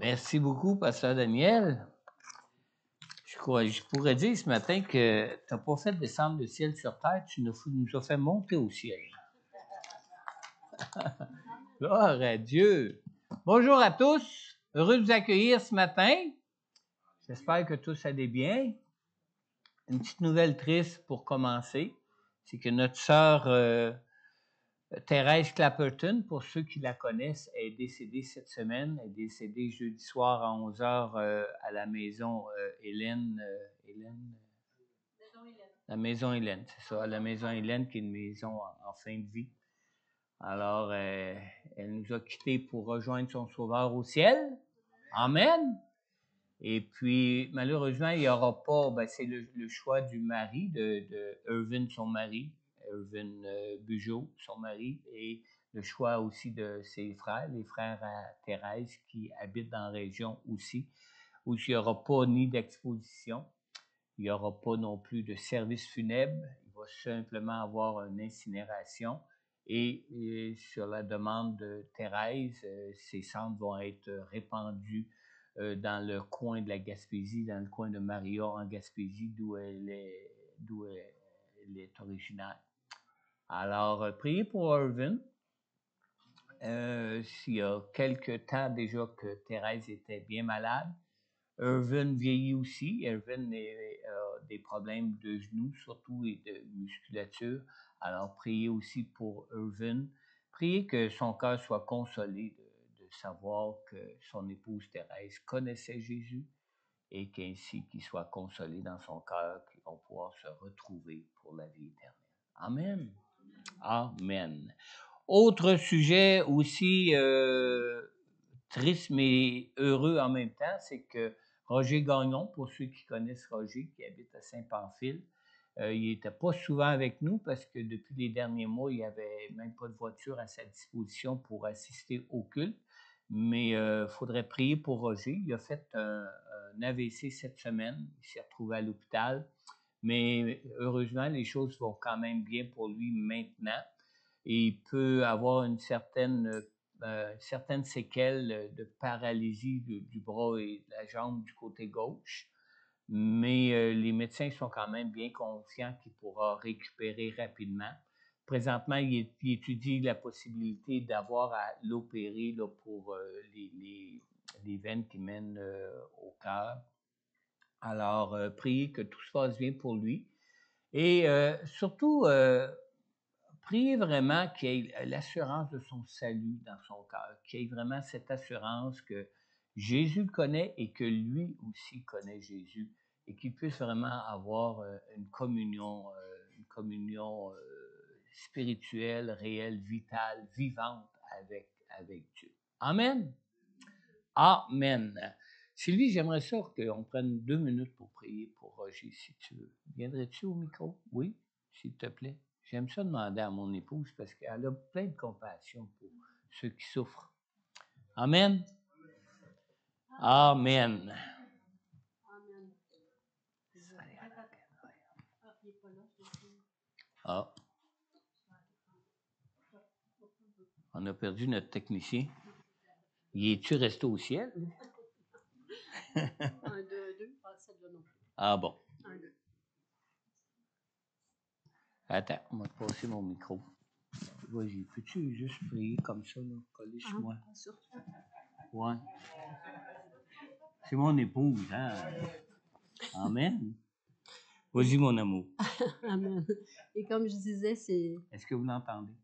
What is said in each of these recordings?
Merci beaucoup, Pasteur Daniel. Je pourrais dire ce matin que tu n'as pas fait descendre le ciel sur terre, tu nous as fait monter au ciel. Gloire à Dieu. Bonjour à tous. Heureux de vous accueillir ce matin. J'espère que tous allez bien. Une petite nouvelle triste pour commencer, c'est que notre sœur Thérèse Clapperton, pour ceux qui la connaissent, est décédée cette semaine. Elle est décédée jeudi soir à 11h à la maison Hélène. La maison Hélène, c'est ça. La maison Hélène, qui est une maison en fin de vie. Alors, elle nous a quittés pour rejoindre son Sauveur au ciel. Amen. Et puis, malheureusement, il n'y aura pas, c'est le choix du mari de Irvin, son mari, Irvin Bugeaud, son mari, et le choix aussi de ses frères, les frères à Thérèse, qui habitent dans la région aussi, où il n'y aura pas ni d'exposition, il n'y aura pas non plus de service funèbre, il va simplement avoir une incinération. Et sur la demande de Thérèse, ces cendres vont être répandues dans le coin de la Gaspésie, dans le coin de Maria en Gaspésie, d'où elle est originaire. Alors, priez pour Irvin. Il y a quelques temps déjà que Thérèse était bien malade. Irvin vieillit aussi. Irvin a des problèmes de genoux, surtout, et de musculature. Alors, priez aussi pour Irvin. Priez que son cœur soit consolé de savoir que son épouse Thérèse connaissait Jésus et qu'ainsi qu'il soit consolé dans son cœur, qu'ils vont pouvoir se retrouver pour la vie éternelle. Amen. Amen. Autre sujet aussi triste mais heureux en même temps, c'est que Roger Gagnon, pour ceux qui connaissent Roger, qui habite à Saint-Pamphile, il n'était pas souvent avec nous parce que depuis les derniers mois, il n'y avait même pas de voiture à sa disposition pour assister au culte. Mais il faudrait prier pour Roger. Il a fait un AVC cette semaine. Il s'est retrouvé à l'hôpital. Mais heureusement, les choses vont quand même bien pour lui maintenant. Et il peut avoir une certaine séquelle de paralysie du bras et de la jambe du côté gauche. Mais les médecins sont quand même bien confiants qu'il pourra récupérer rapidement. Présentement, il étudie la possibilité d'avoir à l'opérer là, pour les veines qui mènent au cœur. Alors, priez que tout se passe bien pour lui. Et surtout, priez vraiment qu'il ait l'assurance de son salut dans son cœur, qu'il ait vraiment cette assurance que Jésus le connaît et que lui aussi connaît Jésus et qu'il puisse vraiment avoir une communion spirituelle, réelle, vitale, vivante avec Dieu. Amen. Amen. Sylvie, j'aimerais ça qu'on prenne 2 minutes pour prier pour Roger, si tu veux. Viendrais-tu au micro? Oui, s'il te plaît. J'aime ça demander à mon épouse parce qu'elle a plein de compassion pour ceux qui souffrent. Amen. Amen. Ah. On a perdu notre technicien. Y es-tu resté au ciel? 1, 2, 2. Ah, celle-là non plus. Ah bon. 1, 2. Attends, on va te passer mon micro. Vas-y, peux-tu juste prier comme ça, là, coller sur moi? Ouais. C'est mon épouse, hein? Amen. Vas-y, mon amour. Amen. Et comme je disais, c'est... Est-ce que vous l'entendez?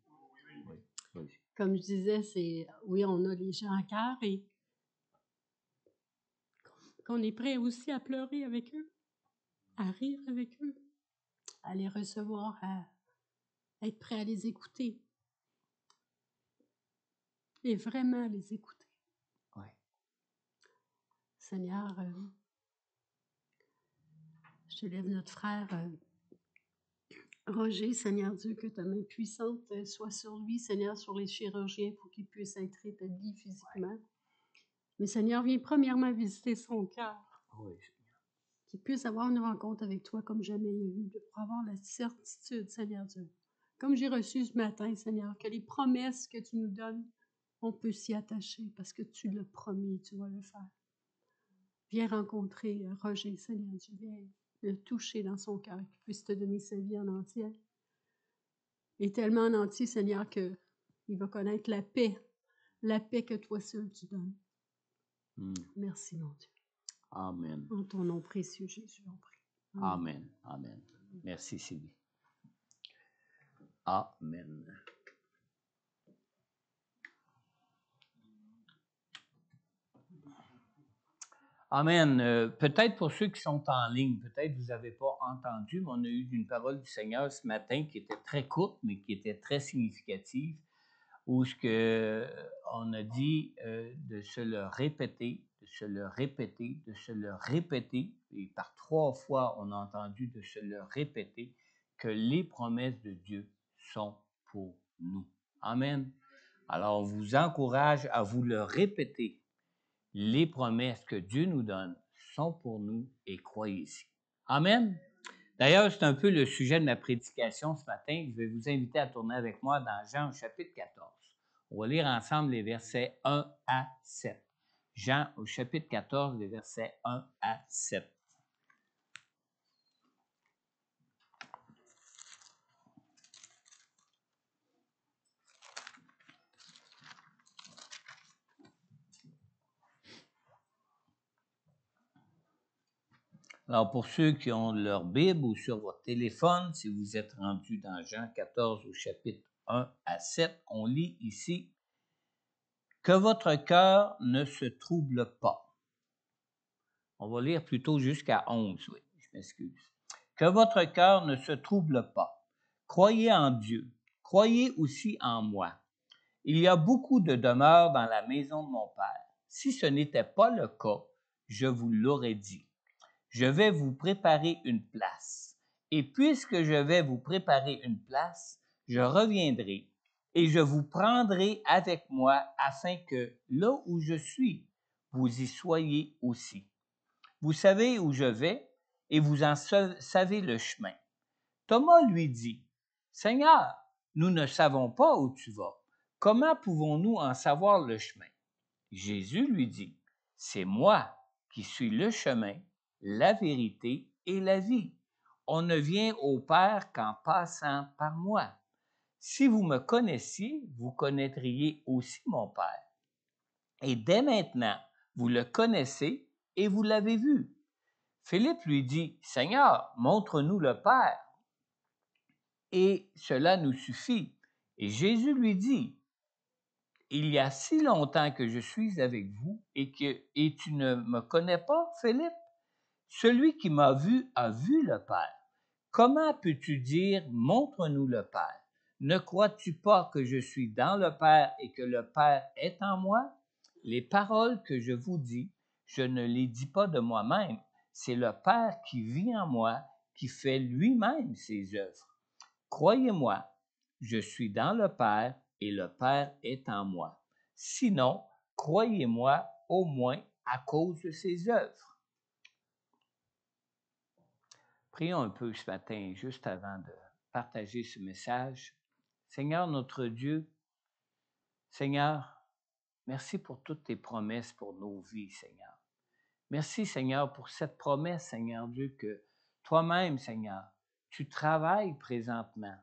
Oui, vas-y. Comme je disais, c'est... Oui, on a les gens à cœur et qu'on est prêt aussi à pleurer avec eux, à rire avec eux, à les recevoir, à être prêt à les écouter. Et vraiment les écouter. Oui. Seigneur, je te lève notre frère Roger, Seigneur Dieu, que ta main puissante soit sur lui, Seigneur, sur les chirurgiens pour qu'il puisse être rétabli physiquement. Mais Seigneur, viens premièrement visiter son cœur. Oui, Seigneur. Qu'il puisse avoir une rencontre avec toi comme jamais il y a eu, pour avoir la certitude, Seigneur Dieu. Comme j'ai reçu ce matin, Seigneur, que les promesses que tu nous donnes on peut s'y attacher parce que tu l'as promis, tu vas le faire. Viens rencontrer Roger, Seigneur Dieu, viens le toucher dans son cœur, qu'il puisse te donner sa vie en entier. Et tellement en entier, Seigneur, qu'il va connaître la paix que toi seul tu donnes. Merci, mon Dieu. Amen. En ton nom précieux, Jésus, on prie. Amen. Amen. Merci, Sylvie. Amen. Amen. Peut-être pour ceux qui sont en ligne, peut-être vous n'avez pas entendu, mais on a eu une parole du Seigneur ce matin qui était très courte, mais qui était très significative, où on a dit de se le répéter, de se le répéter, de se le répéter, et par 3 fois, on a entendu de se le répéter, que les promesses de Dieu sont pour nous. Amen. Alors, on vous encourage à vous le répéter. Les promesses que Dieu nous donne sont pour nous et croyez-y. Amen. D'ailleurs, c'est un peu le sujet de ma prédication ce matin. Je vais vous inviter à tourner avec moi dans Jean au chapitre 14. On va lire ensemble les versets 1 à 7. Jean au chapitre 14, les versets 1 à 7. Alors, pour ceux qui ont leur Bible ou sur votre téléphone, si vous êtes rendu dans Jean 14 au chapitre 1 à 7, on lit ici « Que votre cœur ne se trouble pas ». On va lire plutôt jusqu'à 11, oui, je m'excuse. « Que votre cœur ne se trouble pas. Croyez en Dieu, croyez aussi en moi. Il y a beaucoup de demeures dans la maison de mon Père. Si ce n'était pas le cas, je vous l'aurais dit. Je vais vous préparer une place. Et puisque je vais vous préparer une place, je reviendrai et je vous prendrai avec moi afin que là où je suis, vous y soyez aussi. Vous savez où je vais et vous en savez le chemin. Thomas lui dit, « Seigneur, nous ne savons pas où tu vas. Comment pouvons-nous en savoir le chemin? » Jésus lui dit, « C'est moi qui suis le chemin, la vérité et la vie. On ne vient au Père qu'en passant par moi. Si vous me connaissiez, vous connaîtriez aussi mon Père. Et dès maintenant, vous le connaissez et vous l'avez vu. » Philippe lui dit, « Seigneur, montre-nous le Père, et cela nous suffit. » Et Jésus lui dit, « Il y a si longtemps que je suis avec vous et tu ne me connais pas, Philippe? Celui qui m'a vu a vu le Père. Comment peux-tu dire, montre-nous le Père? Ne crois-tu pas que je suis dans le Père et que le Père est en moi? Les paroles que je vous dis, je ne les dis pas de moi-même. C'est le Père qui vit en moi, qui fait lui-même ses œuvres. Croyez-moi, je suis dans le Père et le Père est en moi. Sinon, croyez-moi au moins à cause de ses œuvres. » Prions un peu ce matin, juste avant de partager ce message. Seigneur notre Dieu, Seigneur, merci pour toutes tes promesses pour nos vies, Seigneur. Merci, Seigneur, pour cette promesse, Seigneur Dieu, que toi-même, Seigneur, tu travailles présentement.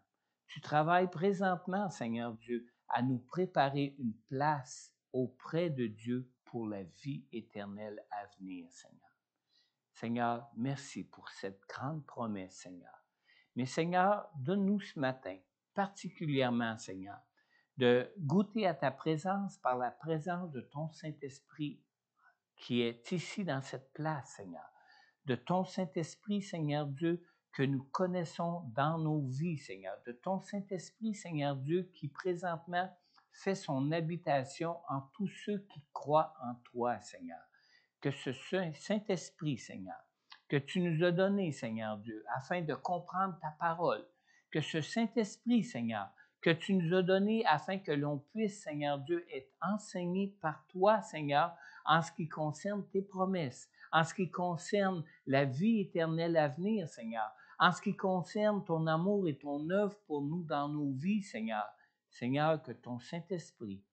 Tu travailles présentement, Seigneur Dieu, à nous préparer une place auprès de Dieu pour la vie éternelle à venir, Seigneur. Seigneur, merci pour cette grande promesse, Seigneur. Mais Seigneur, donne-nous ce matin, particulièrement, Seigneur, de goûter à ta présence par la présence de ton Saint-Esprit qui est ici dans cette place, Seigneur. De ton Saint-Esprit, Seigneur Dieu, que nous connaissons dans nos vies, Seigneur. De ton Saint-Esprit, Seigneur Dieu, qui présentement fait son habitation en tous ceux qui croient en toi, Seigneur. Que ce Saint-Esprit, Seigneur, que tu nous as donné, Seigneur Dieu, afin de comprendre ta parole, que ce Saint-Esprit, Seigneur, que tu nous as donné afin que l'on puisse, Seigneur Dieu, être enseigné par toi, Seigneur, en ce qui concerne tes promesses, en ce qui concerne la vie éternelle à venir, Seigneur, en ce qui concerne ton amour et ton œuvre pour nous dans nos vies, Seigneur. Seigneur, que ton Saint-Esprit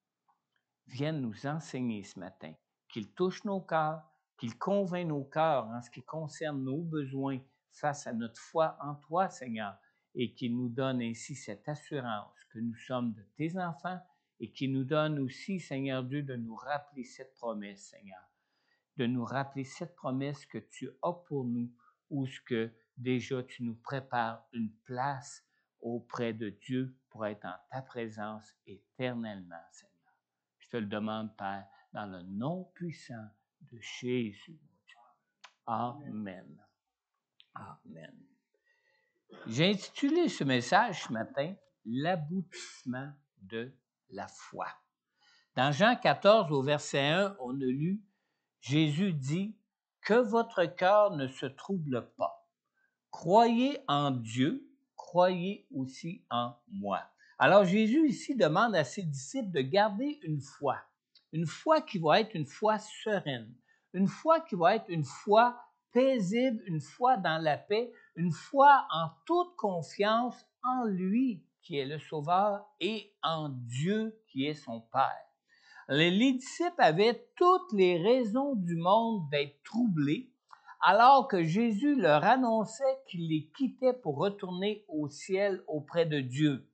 vienne nous enseigner ce matin, qu'il touche nos cœurs, qu'il convainc nos cœurs en ce qui concerne nos besoins face à notre foi en toi, Seigneur, et qu'il nous donne ainsi cette assurance que nous sommes de tes enfants et qu'il nous donne aussi, Seigneur Dieu, de nous rappeler cette promesse, Seigneur, de nous rappeler cette promesse que tu as pour nous, où ce que déjà tu nous prépares une place auprès de Dieu pour être en ta présence éternellement, Seigneur. Je te le demande, Père, dans le nom puissant de Jésus. Amen. Amen. J'ai intitulé ce message ce matin « L'aboutissement de la foi ». Dans Jean 14, au verset 1, on a lu « Jésus dit « Que votre cœur ne se trouble pas. Croyez en Dieu, croyez aussi en moi. » Alors Jésus ici demande à ses disciples de garder une foi qui va être une foi sereine, une foi qui va être une foi paisible, une foi dans la paix, une foi en toute confiance en lui qui est le Sauveur et en Dieu qui est son Père. Les disciples avaient toutes les raisons du monde d'être troublés, alors que Jésus leur annonçait qu'il les quittait pour retourner au ciel auprès de Dieu.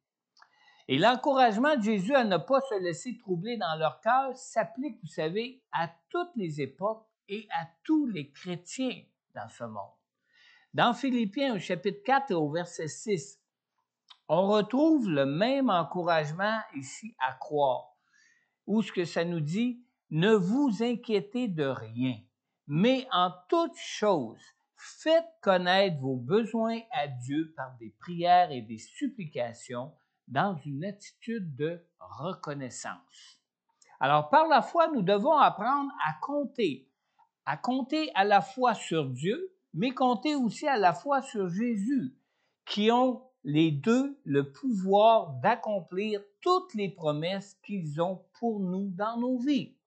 Et l'encouragement de Jésus à ne pas se laisser troubler dans leur cœur s'applique, vous savez, à toutes les époques et à tous les chrétiens dans ce monde. Dans Philippiens, au chapitre 4 et au verset 6, on retrouve le même encouragement ici à croire, où ce que ça nous dit, « Ne vous inquiétez de rien, mais en toute chose, faites connaître vos besoins à Dieu par des prières et des supplications, dans une attitude de reconnaissance. » Alors, par la foi, nous devons apprendre à compter à la fois sur Dieu, mais compter aussi à la fois sur Jésus, qui ont les deux le pouvoir d'accomplir toutes les promesses qu'ils ont pour nous dans nos vies.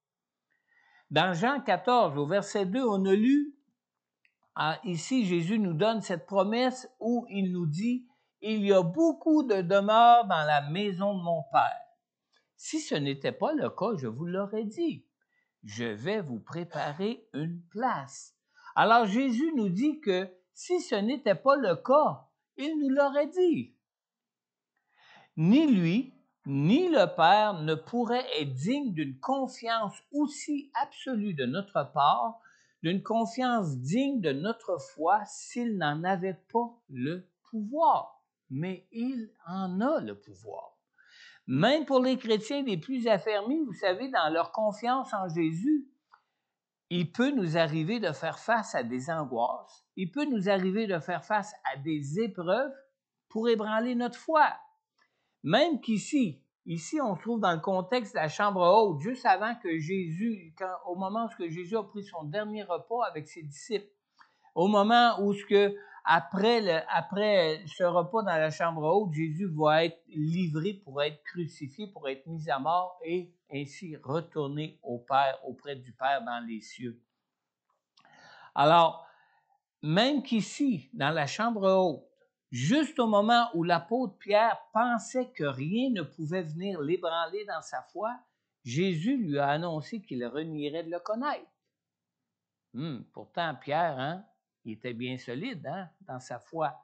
Dans Jean 14, au verset 2, on a lu, ici Jésus nous donne cette promesse où il nous dit « Il y a beaucoup de demeures dans la maison de mon Père. Si ce n'était pas le cas, je vous l'aurais dit. Je vais vous préparer une place. » Alors Jésus nous dit que si ce n'était pas le cas, il nous l'aurait dit. Ni lui, ni le Père ne pourraient être dignes d'une confiance aussi absolue de notre part, d'une confiance digne de notre foi s'il n'en avait pas le pouvoir. Mais il en a le pouvoir. Même pour les chrétiens les plus affermis, vous savez, dans leur confiance en Jésus, il peut nous arriver de faire face à des angoisses, il peut nous arriver de faire face à des épreuves pour ébranler notre foi. Même qu'ici, on se trouve dans le contexte de la chambre haute, juste avant que Jésus, au moment où Jésus a pris son dernier repas avec ses disciples, au moment où après ce repas dans la chambre haute, Jésus va être livré pour être crucifié, pour être mis à mort et ainsi retourner au Père, auprès du Père dans les cieux. Alors, même qu'ici, dans la chambre haute, juste au moment où l'apôtre Pierre pensait que rien ne pouvait venir l'ébranler dans sa foi, Jésus lui a annoncé qu'il renierait de le connaître. Pourtant, Pierre, il était bien solide dans sa foi.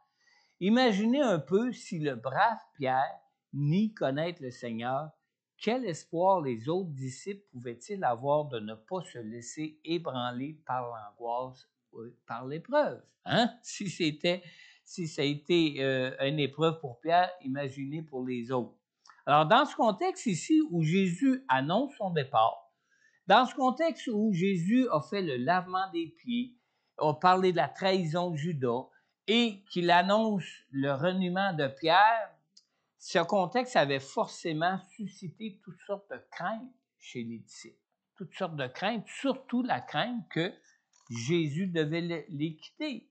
Imaginez un peu si le brave Pierre nie connaître le Seigneur, quel espoir les autres disciples pouvaient-ils avoir de ne pas se laisser ébranler par l'angoisse, par l'épreuve? Si ça a été une épreuve pour Pierre, imaginez pour les autres. Alors, dans ce contexte ici où Jésus annonce son départ, dans ce contexte où Jésus a fait le lavement des pieds, a parlé de la trahison de Judas et qu'il annonce le reniement de Pierre, ce contexte avait forcément suscité toutes sortes de craintes chez les disciples. Toutes sortes de craintes, surtout la crainte que Jésus devait les quitter.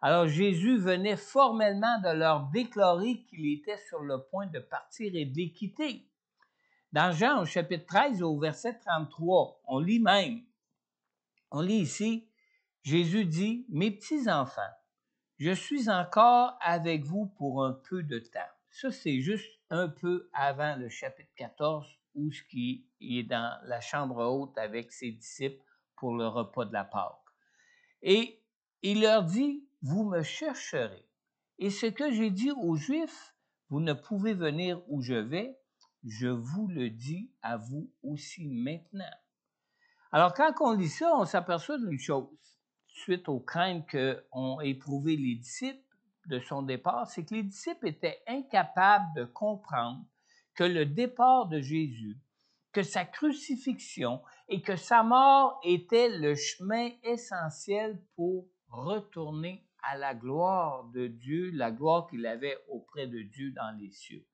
Alors Jésus venait formellement de leur déclarer qu'il était sur le point de partir et de les quitter. Dans Jean, au chapitre 13, au verset 33, on lit ici, Jésus dit, « Mes petits enfants, je suis encore avec vous pour un peu de temps. » Ça, c'est juste un peu avant le chapitre 14 où il est dans la chambre haute avec ses disciples pour le repas de la Pâque. Et il leur dit, « Vous me chercherez. Et ce que j'ai dit aux Juifs, vous ne pouvez venir où je vais, je vous le dis à vous aussi maintenant. » Alors, quand on lit ça, on s'aperçoit d'une chose, suite aux craintes qu'ont éprouvées les disciples de son départ, c'est que les disciples étaient incapables de comprendre que le départ de Jésus, que sa crucifixion et que sa mort étaient le chemin essentiel pour retourner à la gloire de Dieu, la gloire qu'il avait auprès de Dieu dans les cieux.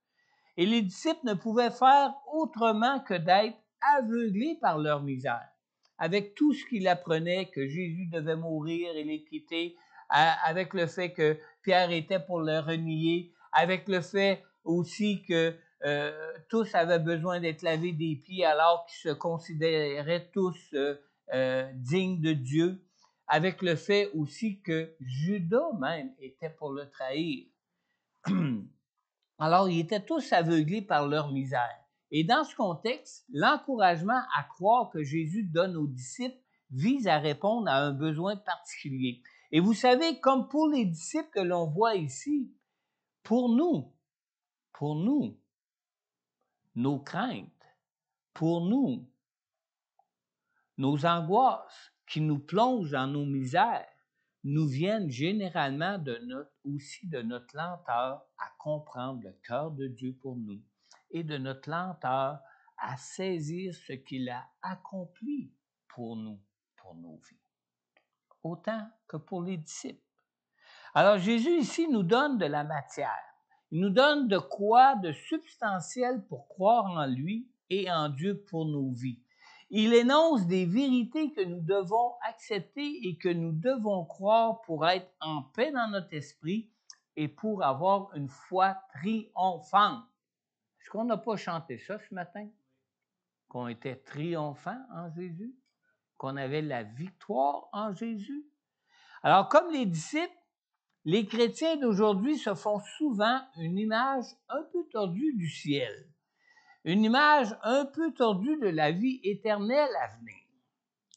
Et les disciples ne pouvaient faire autrement que d'être aveuglés par leur misère. Avec tout ce qu'ils apprenaient, que Jésus devait mourir et les quitter, avec le fait que Pierre était pour le renier, avec le fait aussi que tous avaient besoin d'être lavés des pieds alors qu'ils se considéraient tous dignes de Dieu, avec le fait aussi que Judas même était pour le trahir. Alors, ils étaient tous aveuglés par leur misère. Et dans ce contexte, l'encouragement à croire que Jésus donne aux disciples vise à répondre à un besoin particulier. Et vous savez, comme pour les disciples que l'on voit ici, pour nous, nos craintes, pour nous, nos angoisses qui nous plongent dans nos misères, nous viennent généralement aussi de notre lenteur à comprendre le cœur de Dieu pour nous et de notre lenteur à saisir ce qu'il a accompli pour nous, pour nos vies, autant que pour les disciples. Alors Jésus ici nous donne de la matière, il nous donne de quoi de substantiel pour croire en lui et en Dieu pour nos vies. Il énonce des vérités que nous devons accepter et que nous devons croire pour être en paix dans notre esprit et pour avoir une foi triomphante. Est-ce qu'on n'a pas chanté ça ce matin? Qu'on était triomphant en Jésus? Qu'on avait la victoire en Jésus? Alors, comme les disciples, les chrétiens d'aujourd'hui se font souvent une image un peu tordue du ciel. Une image un peu tordue de la vie éternelle à venir.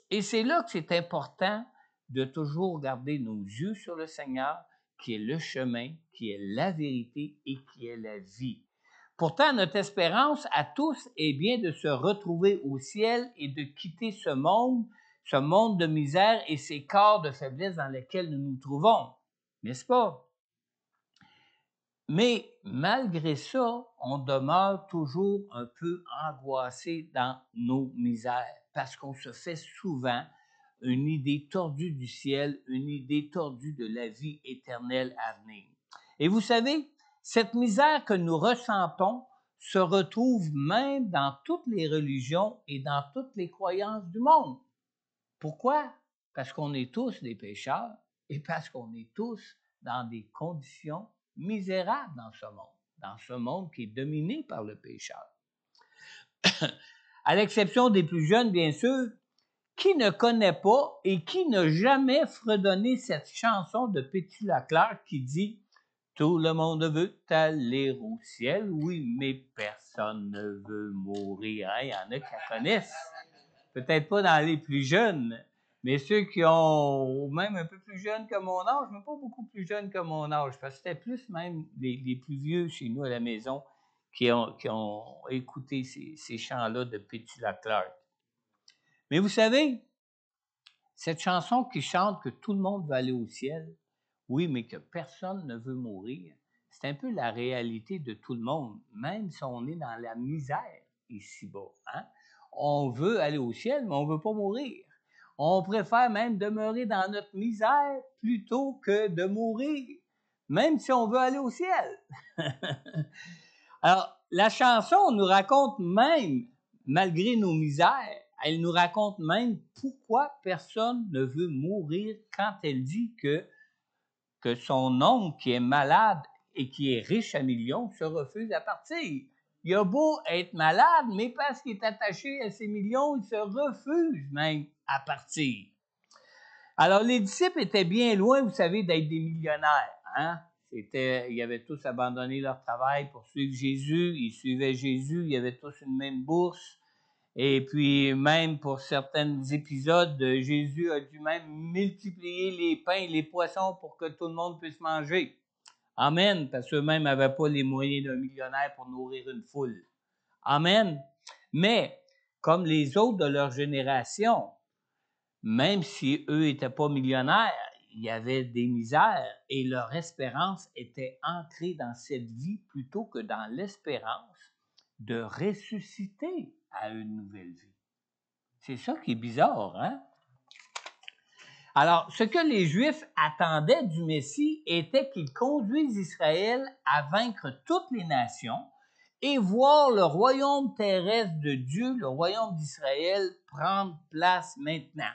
Et c'est là que c'est important de toujours garder nos yeux sur le Seigneur, qui est le chemin, qui est la vérité et qui est la vie. Pourtant, notre espérance à tous est bien de se retrouver au ciel et de quitter ce monde de misère et ces corps de faiblesse dans lesquels nous nous trouvons, n'est-ce pas? Mais malgré ça, on demeure toujours un peu angoissé dans nos misères parce qu'on se fait souvent une idée tordue du ciel, une idée tordue de la vie éternelle à venir. Et vous savez, cette misère que nous ressentons se retrouve même dans toutes les religions et dans toutes les croyances du monde. Pourquoi? Parce qu'on est tous des pécheurs et parce qu'on est tous dans des conditions misérables dans ce monde qui est dominé par le pécheur. À l'exception des plus jeunes, bien sûr, qui ne connaît pas et qui n'a jamais fredonné cette chanson de Pétula-Clark qui dit « Tout le monde veut aller au ciel, oui, mais personne ne veut mourir. » Il y en a qui la connaissent. Peut-être pas dans les plus jeunes, mais ceux qui ont même un peu plus jeunes que mon âge, mais pas beaucoup plus jeunes que mon âge, parce que c'était plus même les plus vieux chez nous à la maison qui ont écouté ces chants-là de Pétula-Clark. Mais vous savez, cette chanson qui chante que tout le monde va aller au ciel, oui, mais que personne ne veut mourir, c'est un peu la réalité de tout le monde, même si on est dans la misère ici-bas. Hein? On veut aller au ciel, mais on ne veut pas mourir. On préfère même demeurer dans notre misère plutôt que de mourir, même si on veut aller au ciel. Alors, la chanson nous raconte même, malgré nos misères, elle nous raconte même pourquoi personne ne veut mourir quand elle dit que son oncle qui est malade et qui est riche à millions se refuse à partir. Il a beau être malade, mais parce qu'il est attaché à ses millions, il se refuse même à partir. Alors, les disciples étaient bien loin, vous savez, d'être des millionnaires. Hein? Ils avaient tous abandonné leur travail pour suivre Jésus. Ils suivaient Jésus. Ils avaient tous une même bourse. Et puis, même pour certains épisodes, Jésus a dû même multiplier les pains et les poissons pour que tout le monde puisse manger. Amen, parce qu'eux-mêmes n'avaient pas les moyens d'un millionnaire pour nourrir une foule. Amen. Mais, comme les autres de leur génération, même si eux n'étaient pas millionnaires, il y avait des misères et leur espérance était ancrée dans cette vie plutôt que dans l'espérance de ressusciter à une nouvelle vie. C'est ça qui est bizarre, hein? Alors, ce que les Juifs attendaient du Messie était qu'il conduise Israël à vaincre toutes les nations et voir le royaume terrestre de Dieu, le royaume d'Israël, prendre place maintenant.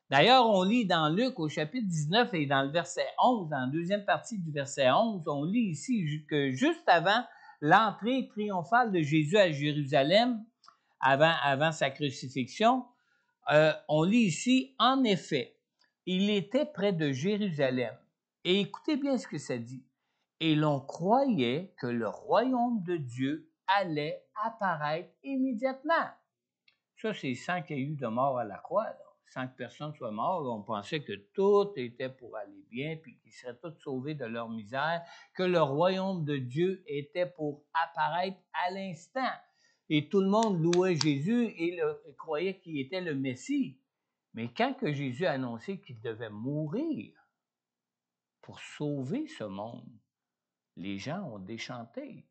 D'ailleurs, on lit dans Luc au chapitre 19 et dans le verset 11, dans la deuxième partie du verset 11, on lit ici que juste avant l'entrée triomphale de Jésus à Jérusalem, avant sa crucifixion, on lit ici, en effet, il était près de Jérusalem. Et écoutez bien ce que ça dit. Et l'on croyait que le royaume de Dieu allait apparaître immédiatement. Ça, c'est sans qu'il y ait eu de mort à la croix, là. Sans que personne soit mort. On pensait que tout était pour aller bien, puis qu'ils seraient tous sauvés de leur misère, que le royaume de Dieu était pour apparaître à l'instant. Et tout le monde louait Jésus et croyait qu'il était le Messie. Mais quand que Jésus a annoncé qu'il devait mourir pour sauver ce monde, les gens ont déchanté.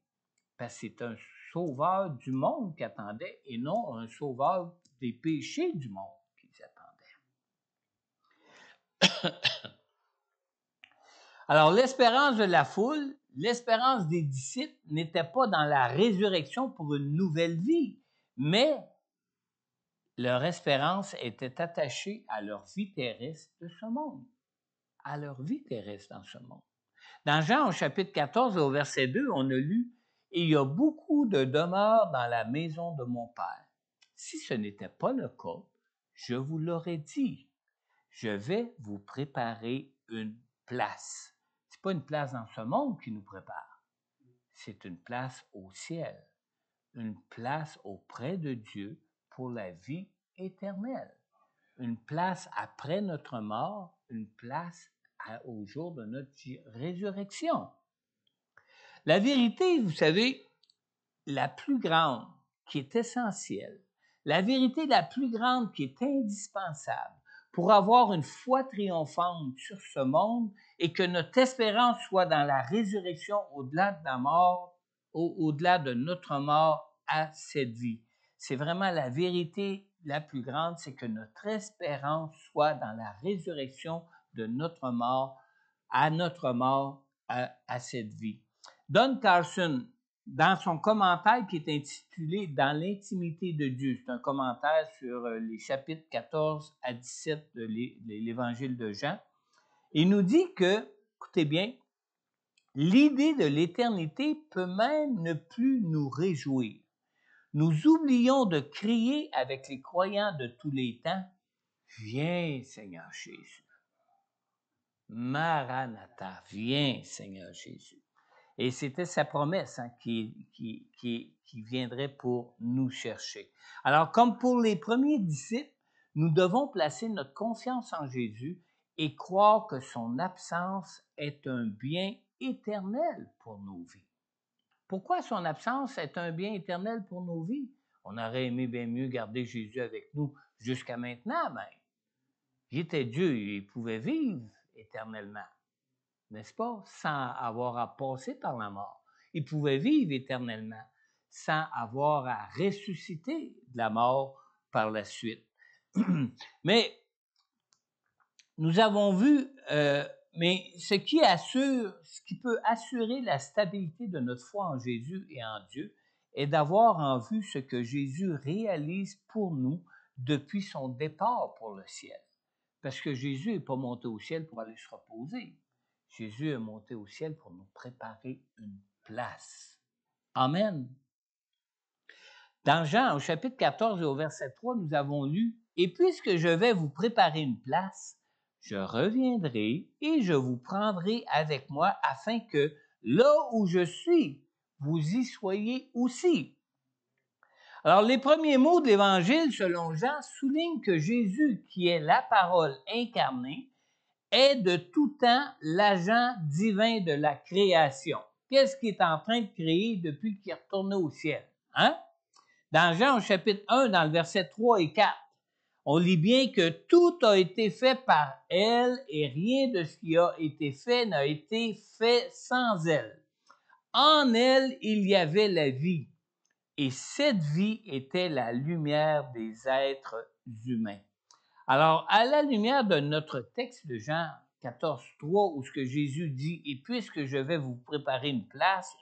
Parce que c'est un sauveur du monde qui attendait et non un sauveur des péchés du monde qu'ils attendaient. Alors, l'espérance de la foule, l'espérance des disciples n'était pas dans la résurrection pour une nouvelle vie, mais leur espérance était attachée à leur vie terrestre de ce monde, à leur vie terrestre dans ce monde. Dans Jean, au chapitre 14, au verset 2, on a lu « Il y a beaucoup de demeures dans la maison de mon Père. Si ce n'était pas le cas, je vous l'aurais dit. Je vais vous préparer une place. » Ce n'est pas une place dans ce monde qui nous prépare. C'est une place au ciel, une place auprès de Dieu pour la vie éternelle, une place après notre mort, une place au jour de notre résurrection. La vérité, vous savez, la plus grande, qui est essentielle, la vérité la plus grande qui est indispensable pour avoir une foi triomphante sur ce monde et que notre espérance soit dans la résurrection au-delà de la mort, au-delà de notre mort à cette vie. C'est vraiment la vérité la plus grande, c'est que notre espérance soit dans la résurrection de notre mort, à notre mort, à cette vie. Don Carson, dans son commentaire qui est intitulé « Dans l'intimité de Dieu », c'est un commentaire sur les chapitres 14 à 17 de l'Évangile de Jean, il nous dit que, écoutez bien, l'idée de l'éternité peut même ne plus nous réjouir. Nous oublions de crier avec les croyants de tous les temps, « Viens, Seigneur Jésus. Maranatha, viens, Seigneur Jésus. » Et c'était sa promesse qui viendrait pour nous chercher. Alors, comme pour les premiers disciples, nous devons placer notre confiance en Jésus et croire que son absence est un bien éternel pour nos vies. Pourquoi son absence est un bien éternel pour nos vies? On aurait aimé bien mieux garder Jésus avec nous jusqu'à maintenant même. Il était Dieu, il pouvait vivre éternellement, n'est-ce pas, sans avoir à passer par la mort. Il pouvait vivre éternellement sans avoir à ressusciter de la mort par la suite. Mais nous avons vu, mais ce qui peut assurer la stabilité de notre foi en Jésus et en Dieu est d'avoir en vue ce que Jésus réalise pour nous depuis son départ pour le ciel. Parce que Jésus n'est pas monté au ciel pour aller se reposer. Jésus est monté au ciel pour nous préparer une place. Amen. Dans Jean, au chapitre 14 et au verset 3, nous avons lu « Et puisque je vais vous préparer une place, je reviendrai et je vous prendrai avec moi afin que là où je suis, vous y soyez aussi. Alors, les premiers mots de l'Évangile, selon Jean, soulignent que Jésus, qui est la parole incarnée, est de tout temps l'agent divin de la création. Qu'est-ce qu'il est en train de créer depuis qu'il est retourné au ciel? Hein? Dans Jean au chapitre 1, dans le verset 3 et 4, on lit bien que tout a été fait par elle et rien de ce qui a été fait n'a été fait sans elle. En elle, il y avait la vie. Et cette vie était la lumière des êtres humains. Alors, à la lumière de notre texte de Jean 14, 3, où ce que Jésus dit, et puisque je vais vous préparer une place,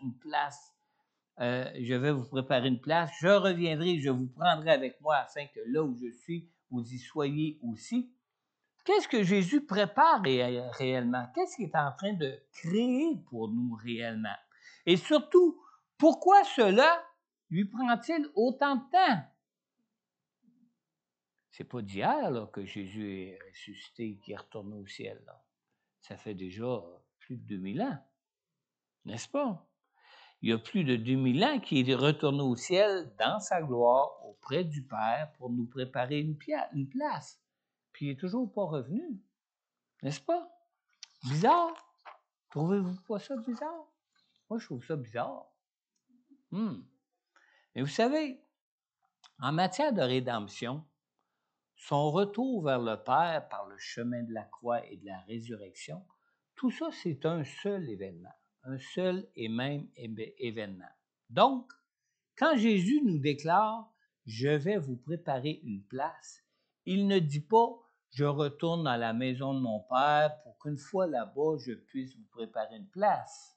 je vais vous préparer une place, je reviendrai, je vous prendrai avec moi afin que là où je suis, vous y soyez aussi. Qu'est-ce que Jésus prépare réellement? Qu'est-ce qu'il est en train de créer pour nous réellement? Et surtout, pourquoi cela lui prend-il autant de temps? C'est pas d'hier là, que Jésus est ressuscité et qui est retourné au ciel. Là. Ça fait déjà plus de 2000 ans, n'est-ce pas? Il y a plus de 2000 ans qu'il est retourné au ciel dans sa gloire auprès du Père pour nous préparer une place. Puis il n'est toujours pas revenu, n'est-ce pas? Bizarre. Trouvez-vous pas ça bizarre? Moi, je trouve ça bizarre. Mais vous savez, en matière de rédemption, son retour vers le Père par le chemin de la croix et de la résurrection, tout ça, c'est un seul événement, un seul et même événement. Donc, quand Jésus nous déclare « Je vais vous préparer une place », il ne dit pas « Je retourne dans la maison de mon Père pour qu'une fois là-bas, je puisse vous préparer une place ».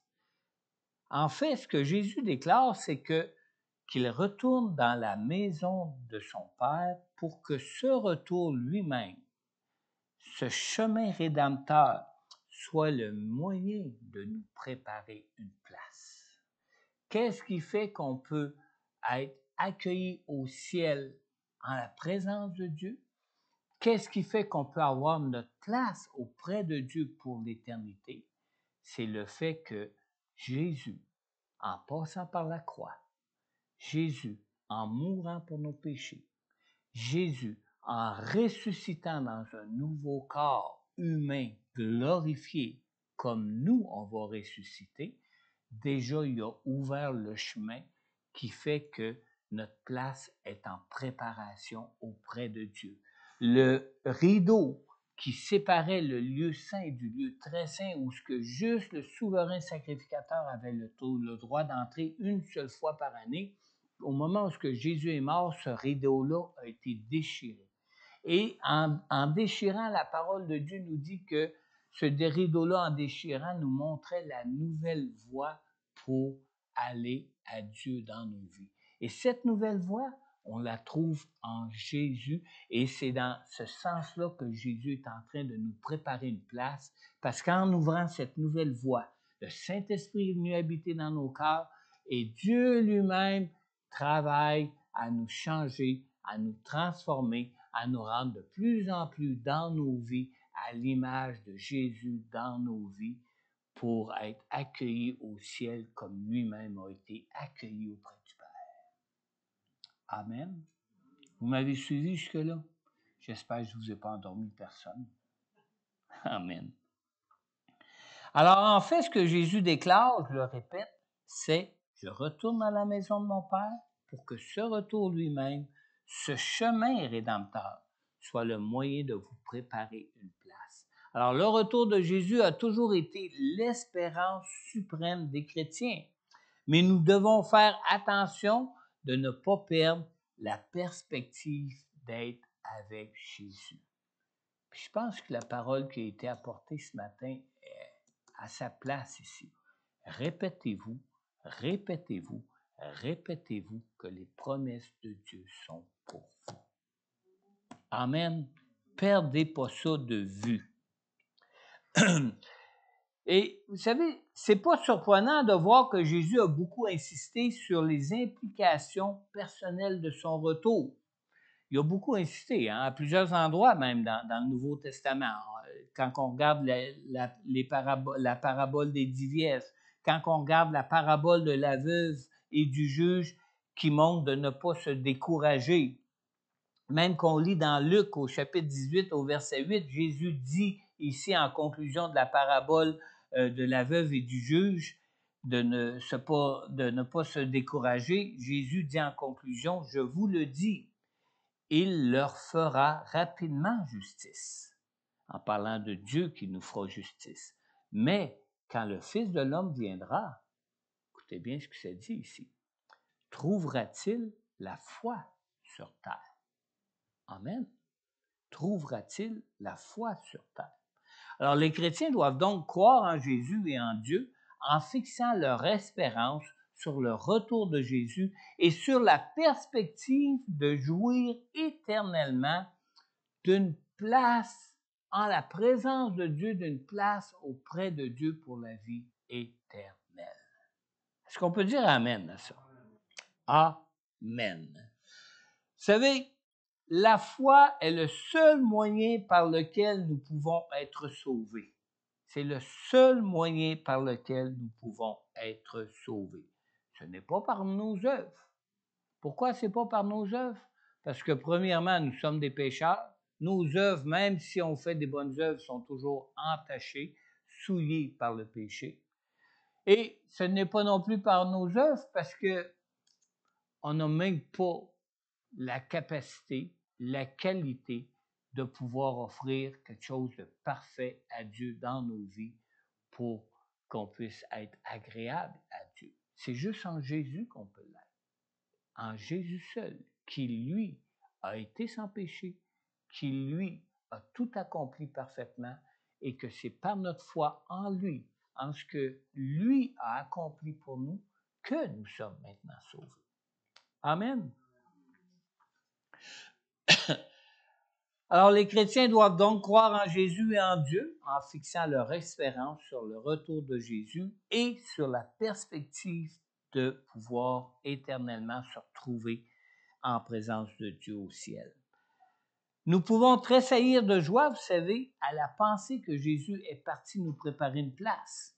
En fait, ce que Jésus déclare, c'est qu'il retourne dans la maison de son Père pour que ce retour lui-même, ce chemin rédempteur, soit le moyen de nous préparer une place. Qu'est-ce qui fait qu'on peut être accueilli au ciel en la présence de Dieu? Qu'est-ce qui fait qu'on peut avoir notre place auprès de Dieu pour l'éternité? C'est le fait que Jésus, en passant par la croix, Jésus, en mourant pour nos péchés, Jésus, en ressuscitant dans un nouveau corps humain glorifié, comme nous, on va ressusciter, déjà, il a ouvert le chemin qui fait que notre place est en préparation auprès de Dieu. Le rideau qui séparait le lieu saint du lieu très saint, où ce que juste le souverain sacrificateur avait le droit d'entrer une seule fois par année, au moment où ce que Jésus est mort, ce rideau-là a été déchiré. Et en déchirant, la parole de Dieu nous dit que ce rideau-là, en déchirant, nous montrait la nouvelle voie pour aller à Dieu dans nos vies. Et cette nouvelle voie, on la trouve en Jésus, et c'est dans ce sens-là que Jésus est en train de nous préparer une place, parce qu'en ouvrant cette nouvelle voie, le Saint-Esprit est venu habiter dans nos cœurs, et Dieu lui-même travaille à nous changer, à nous transformer, à nous rendre de plus en plus dans nos vies à l'image de Jésus dans nos vies pour être accueillis au ciel comme lui-même a été accueilli auprès du Père. Amen. Vous m'avez suivi jusque-là? J'espère que je ne vous ai pas endormi personne. Amen. Alors, en fait, ce que Jésus déclare, je le répète, c'est « Je retourne à la maison de mon Père pour que ce retour lui-même, ce chemin rédempteur, soit le moyen de vous préparer une place. » Alors, le retour de Jésus a toujours été l'espérance suprême des chrétiens. Mais nous devons faire attention de ne pas perdre la perspective d'être avec Jésus. Puis je pense que la parole qui a été apportée ce matin est à sa place ici. Répétez-vous, répétez-vous, répétez-vous que les promesses de Dieu sont pour vous. Amen. Perdez pas ça de vue. Et vous savez, c'est pas surprenant de voir que Jésus a beaucoup insisté sur les implications personnelles de son retour. il y a beaucoup insisté, hein, à plusieurs endroits même dans le Nouveau Testament. Quand on regarde la parabole des 10 vierges, quand on regarde la parabole de la veuve et du juge qui montre de ne pas se décourager. Même qu'on lit dans Luc au chapitre 18 au verset 8, Jésus dit ici en conclusion de la parabole de la veuve et du juge de ne pas se décourager. Jésus dit en conclusion, je vous le dis, il leur fera rapidement justice, en parlant de Dieu qui nous fera justice. Mais quand le Fils de l'homme viendra, écoutez bien ce que ça dit ici, trouvera-t-il la foi sur terre? Amen. Trouvera-t-il la foi sur terre? Alors, les chrétiens doivent donc croire en Jésus et en Dieu en fixant leur espérance sur le retour de Jésus et sur la perspective de jouir éternellement d'une place en la présence de Dieu, d'une place auprès de Dieu pour la vie éternelle. Est-ce qu'on peut dire Amen à ça? Amen. Vous savez, la foi est le seul moyen par lequel nous pouvons être sauvés. C'est le seul moyen par lequel nous pouvons être sauvés. Ce n'est pas par nos œuvres. Pourquoi ce n'est pas par nos œuvres? Parce que premièrement, nous sommes des pécheurs. Nos œuvres, même si on fait des bonnes œuvres, sont toujours entachées, souillées par le péché. Et ce n'est pas non plus par nos œuvres parce qu'on n'a même pas la capacité, la qualité de pouvoir offrir quelque chose de parfait à Dieu dans nos vies pour qu'on puisse être agréable à Dieu. C'est juste en Jésus qu'on peut l'être. En Jésus seul, qui lui a été sans péché, qui lui a tout accompli parfaitement et que c'est par notre foi en lui, en ce que lui a accompli pour nous, que nous sommes maintenant sauvés. Amen. Alors, les chrétiens doivent donc croire en Jésus et en Dieu en fixant leur espérance sur le retour de Jésus et sur la perspective de pouvoir éternellement se retrouver en présence de Dieu au ciel. Nous pouvons tressaillir de joie, vous savez, à la pensée que Jésus est parti nous préparer une place.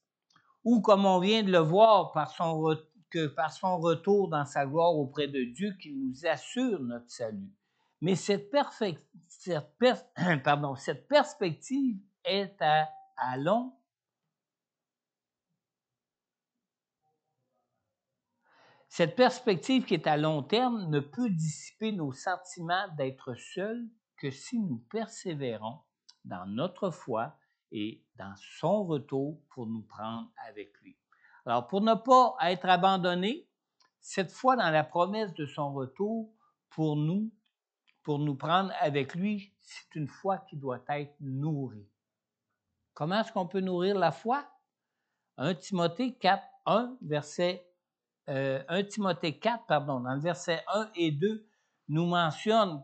Ou, comme on vient de le voir, par son retour dans sa gloire auprès de Dieu, qu'il nous assure notre salut. Mais cette perspective est à long. Cette perspective qui est à long terme ne peut dissiper nos sentiments d'être seuls que si nous persévérons dans notre foi et dans son retour pour nous prendre avec lui. Alors, pour ne pas être abandonnés, cette foi dans la promesse de son retour pour nous prendre avec lui, c'est une foi qui doit être nourrie. Comment est-ce qu'on peut nourrir la foi? 1 Timothée 4, 1 Timothée 4, dans le verset 1 et 2, nous mentionne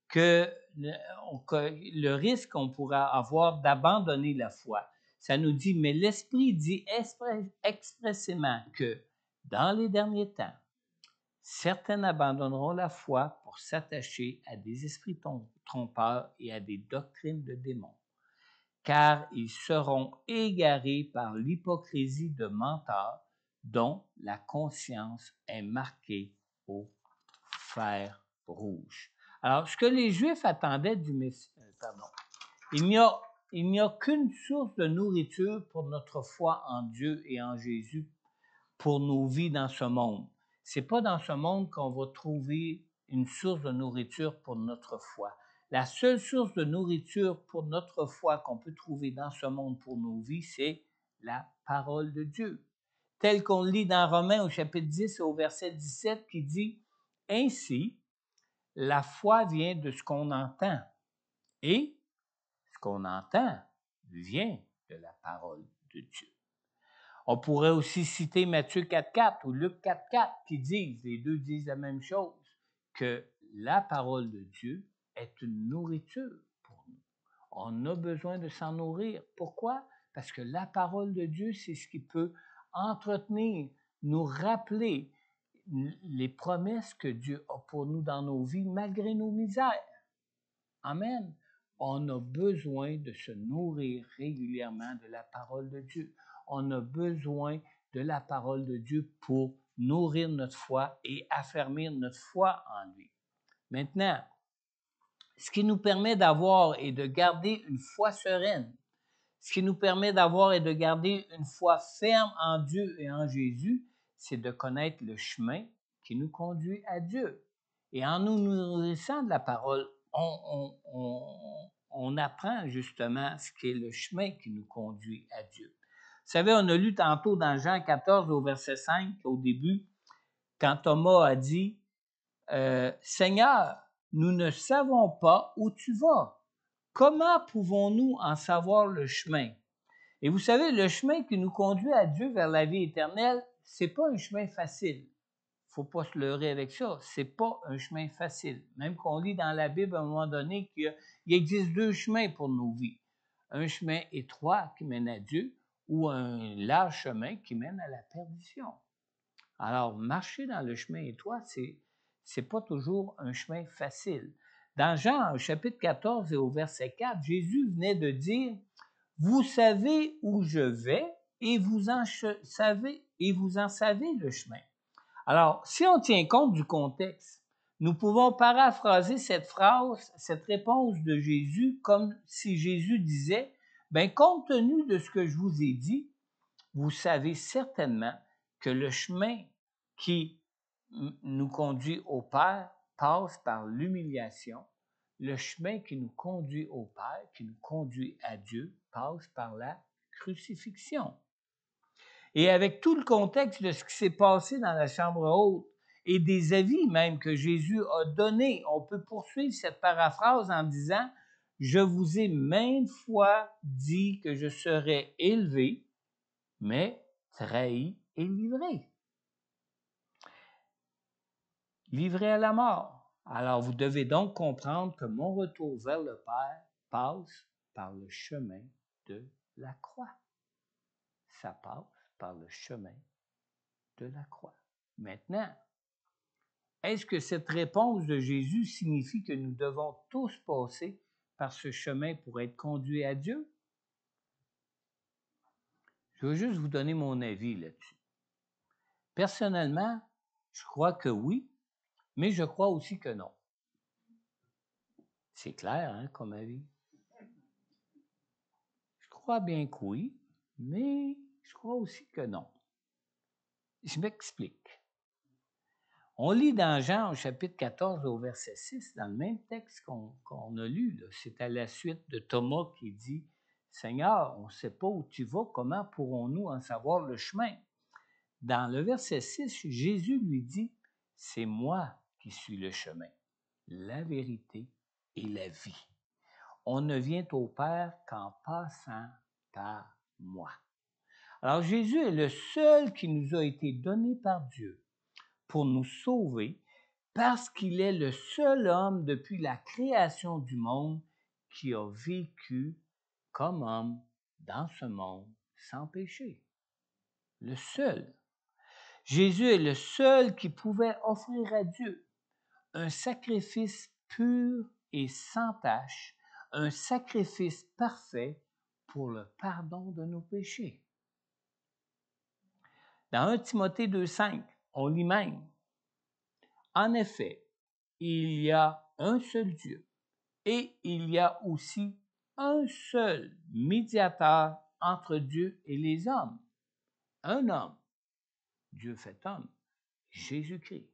que le risque qu'on pourra avoir d'abandonner la foi. Ça nous dit, mais l'Esprit dit expressément que dans les derniers temps, certains abandonneront la foi pour s'attacher à des esprits trompeurs et à des doctrines de démons, car ils seront égarés par l'hypocrisie de menteurs dont la conscience est marquée au fer rouge. Alors, ce que les Juifs attendaient du Messie, il n'y a qu'une source de nourriture pour notre foi en Dieu et en Jésus pour nos vies dans ce monde. C'est pas dans ce monde qu'on va trouver une source de nourriture pour notre foi. La seule source de nourriture pour notre foi qu'on peut trouver dans ce monde pour nos vies, c'est la parole de Dieu. Tel qu'on lit dans Romains au chapitre 10 au verset 17 qui dit « Ainsi, la foi vient de ce qu'on entend et ce qu'on entend vient de la parole de Dieu. » On pourrait aussi citer Matthieu 4.4 ou Luc 4.4 qui disent, les deux disent la même chose, que la parole de Dieu est une nourriture pour nous. On a besoin de s'en nourrir. Pourquoi? Parce que la parole de Dieu, c'est ce qui peut entretenir, nous rappeler, les promesses que Dieu a pour nous dans nos vies, malgré nos misères. Amen. On a besoin de se nourrir régulièrement de la parole de Dieu. On a besoin de la parole de Dieu pour nourrir notre foi et affermir notre foi en lui. Maintenant, ce qui nous permet d'avoir et de garder une foi sereine, ce qui nous permet d'avoir et de garder une foi ferme en Dieu et en Jésus, c'est de connaître le chemin qui nous conduit à Dieu. Et en nous nourrissant de la parole, on apprend justement ce qui est le chemin qui nous conduit à Dieu. Vous savez, on a lu tantôt dans Jean 14 au verset 5, au début, quand Thomas a dit « Seigneur, nous ne savons pas où tu vas. Comment pouvons-nous en savoir le chemin? » Et vous savez, le chemin qui nous conduit à Dieu vers la vie éternelle, c'est pas un chemin facile. Faut pas se leurrer avec ça. C'est pas un chemin facile. Même qu'on lit dans la Bible à un moment donné qu'il existe deux chemins pour nos vies. Un chemin étroit qui mène à Dieu ou un large chemin qui mène à la perdition. Alors, marcher dans le chemin étroit, c'est pas toujours un chemin facile. Dans Jean, au chapitre 14 et au verset 4, Jésus venait de dire « Vous savez où je vais et vous en savez le chemin. » Alors, si on tient compte du contexte, nous pouvons paraphraser cette phrase, cette réponse de Jésus comme si Jésus disait « Bien, compte tenu de ce que je vous ai dit, vous savez certainement que le chemin qui nous conduit au Père passe par l'humiliation. Le chemin qui nous conduit au Père, qui nous conduit à Dieu, passe par la crucifixion. » Et avec tout le contexte de ce qui s'est passé dans la chambre haute et des avis même que Jésus a donnés, on peut poursuivre cette paraphrase en disant « Je vous ai maintes fois dit que je serais élevé, mais trahi et livré. » Livré à la mort. Alors vous devez donc comprendre que mon retour vers le Père passe par le chemin de la croix. Ça passe par le chemin de la croix. Maintenant, est-ce que cette réponse de Jésus signifie que nous devons tous passer par ce chemin pour être conduits à Dieu? Je veux juste vous donner mon avis là-dessus. Personnellement, je crois que oui, mais je crois aussi que non. C'est clair, hein, comme avis? Je crois bien que oui, mais je crois aussi que non. Je m'explique. On lit dans Jean au chapitre 14 au verset 6, dans le même texte qu'on a lu, là, c'est à la suite de Thomas qui dit « Seigneur, on ne sait pas où tu vas, comment pourrons-nous en savoir le chemin? » Dans le verset 6, Jésus lui dit « C'est moi qui suis le chemin, la vérité et la vie. On ne vient au Père qu'en passant par moi. » Alors Jésus est le seul qui nous a été donné par Dieu pour nous sauver parce qu'il est le seul homme depuis la création du monde qui a vécu comme homme dans ce monde sans péché. Le seul. Jésus est le seul qui pouvait offrir à Dieu un sacrifice pur et sans tache, un sacrifice parfait pour le pardon de nos péchés. Dans 1 Timothée 2,5, on lit même « En effet, il y a un seul Dieu et il y a aussi un seul médiateur entre Dieu et les hommes. Un homme, Dieu fait homme, Jésus-Christ,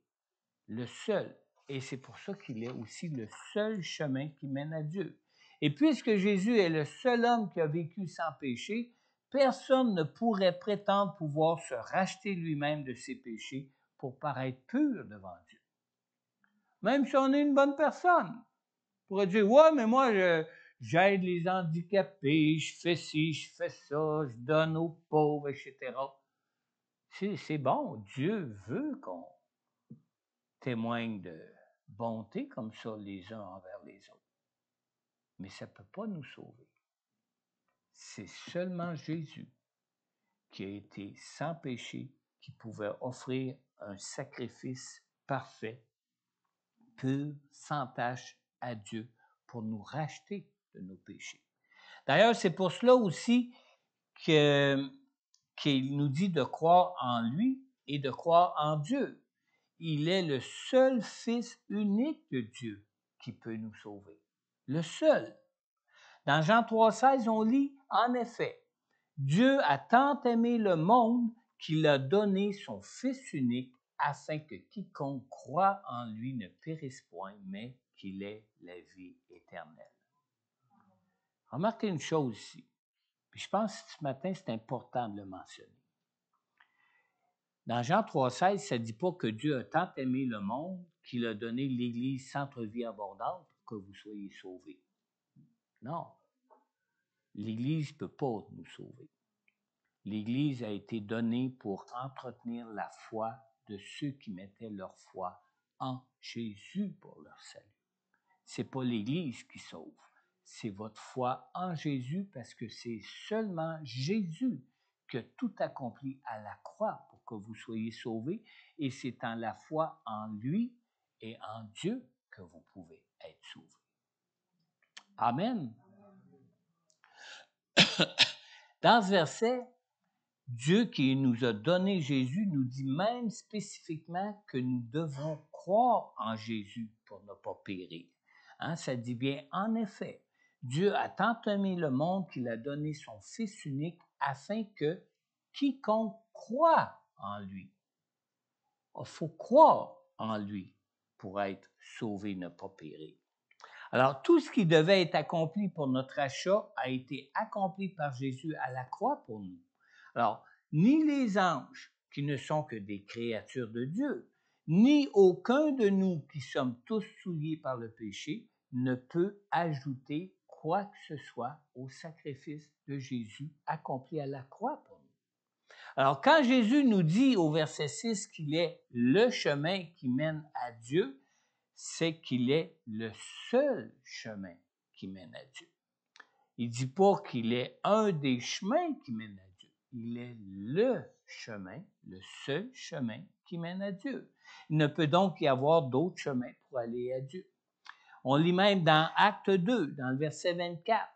le seul. Et c'est pour ça qu'il est aussi le seul chemin qui mène à Dieu. Et puisque Jésus est le seul homme qui a vécu sans péché, personne ne pourrait prétendre pouvoir se racheter lui-même de ses péchés pour paraître pur devant Dieu. Même si on est une bonne personne, on pourrait dire « Ouais, mais moi, j'aide les handicapés, je fais ci, je fais ça, je donne aux pauvres, etc. » C'est bon, Dieu veut qu'on témoigne de bonté comme ça les uns envers les autres. Mais ça ne peut pas nous sauver. C'est seulement Jésus qui a été sans péché, qui pouvait offrir un sacrifice parfait, pur, sans tache à Dieu, pour nous racheter de nos péchés. D'ailleurs, c'est pour cela aussi qu'il nous dit de croire en lui et de croire en Dieu. Il est le seul Fils unique de Dieu qui peut nous sauver. Le seul. Dans Jean 3,16, on lit, en effet, Dieu a tant aimé le monde qu'il a donné son Fils unique afin que quiconque croit en lui ne périsse point, mais qu'il ait la vie éternelle. Remarquez une chose ici, puis je pense que ce matin, c'est important de le mentionner. Dans Jean 3,16, ça ne dit pas que Dieu a tant aimé le monde qu'il a donné l'Église Centre-Vie Abondante pour que vous soyez sauvés. Non. L'Église ne peut pas nous sauver. L'Église a été donnée pour entretenir la foi de ceux qui mettaient leur foi en Jésus pour leur salut. Ce n'est pas l'Église qui sauve, c'est votre foi en Jésus parce que c'est seulement Jésus qui a tout accompli à la croix pour que vous soyez sauvés et c'est en la foi en lui et en Dieu que vous pouvez être sauvés. Amen. Dans ce verset, Dieu qui nous a donné Jésus nous dit même spécifiquement que nous devons croire en Jésus pour ne pas périr. Hein, ça dit bien, en effet, Dieu a tant aimé le monde qu'il a donné son Fils unique afin que quiconque croit en lui. Il faut croire en lui pour être sauvé, ne pas périr. Alors, tout ce qui devait être accompli pour notre achat a été accompli par Jésus à la croix pour nous. Alors, ni les anges, qui ne sont que des créatures de Dieu, ni aucun de nous qui sommes tous souillés par le péché, ne peut ajouter quoi que ce soit au sacrifice de Jésus accompli à la croix pour nous. Alors, quand Jésus nous dit au verset 6 qu'il est le chemin qui mène à Dieu, c'est qu'il est le seul chemin qui mène à Dieu. Il ne dit pas qu'il est un des chemins qui mènent à Dieu. Il est le chemin, le seul chemin qui mène à Dieu. Il ne peut donc y avoir d'autres chemins pour aller à Dieu. On lit même dans Acte 2, dans le verset 24.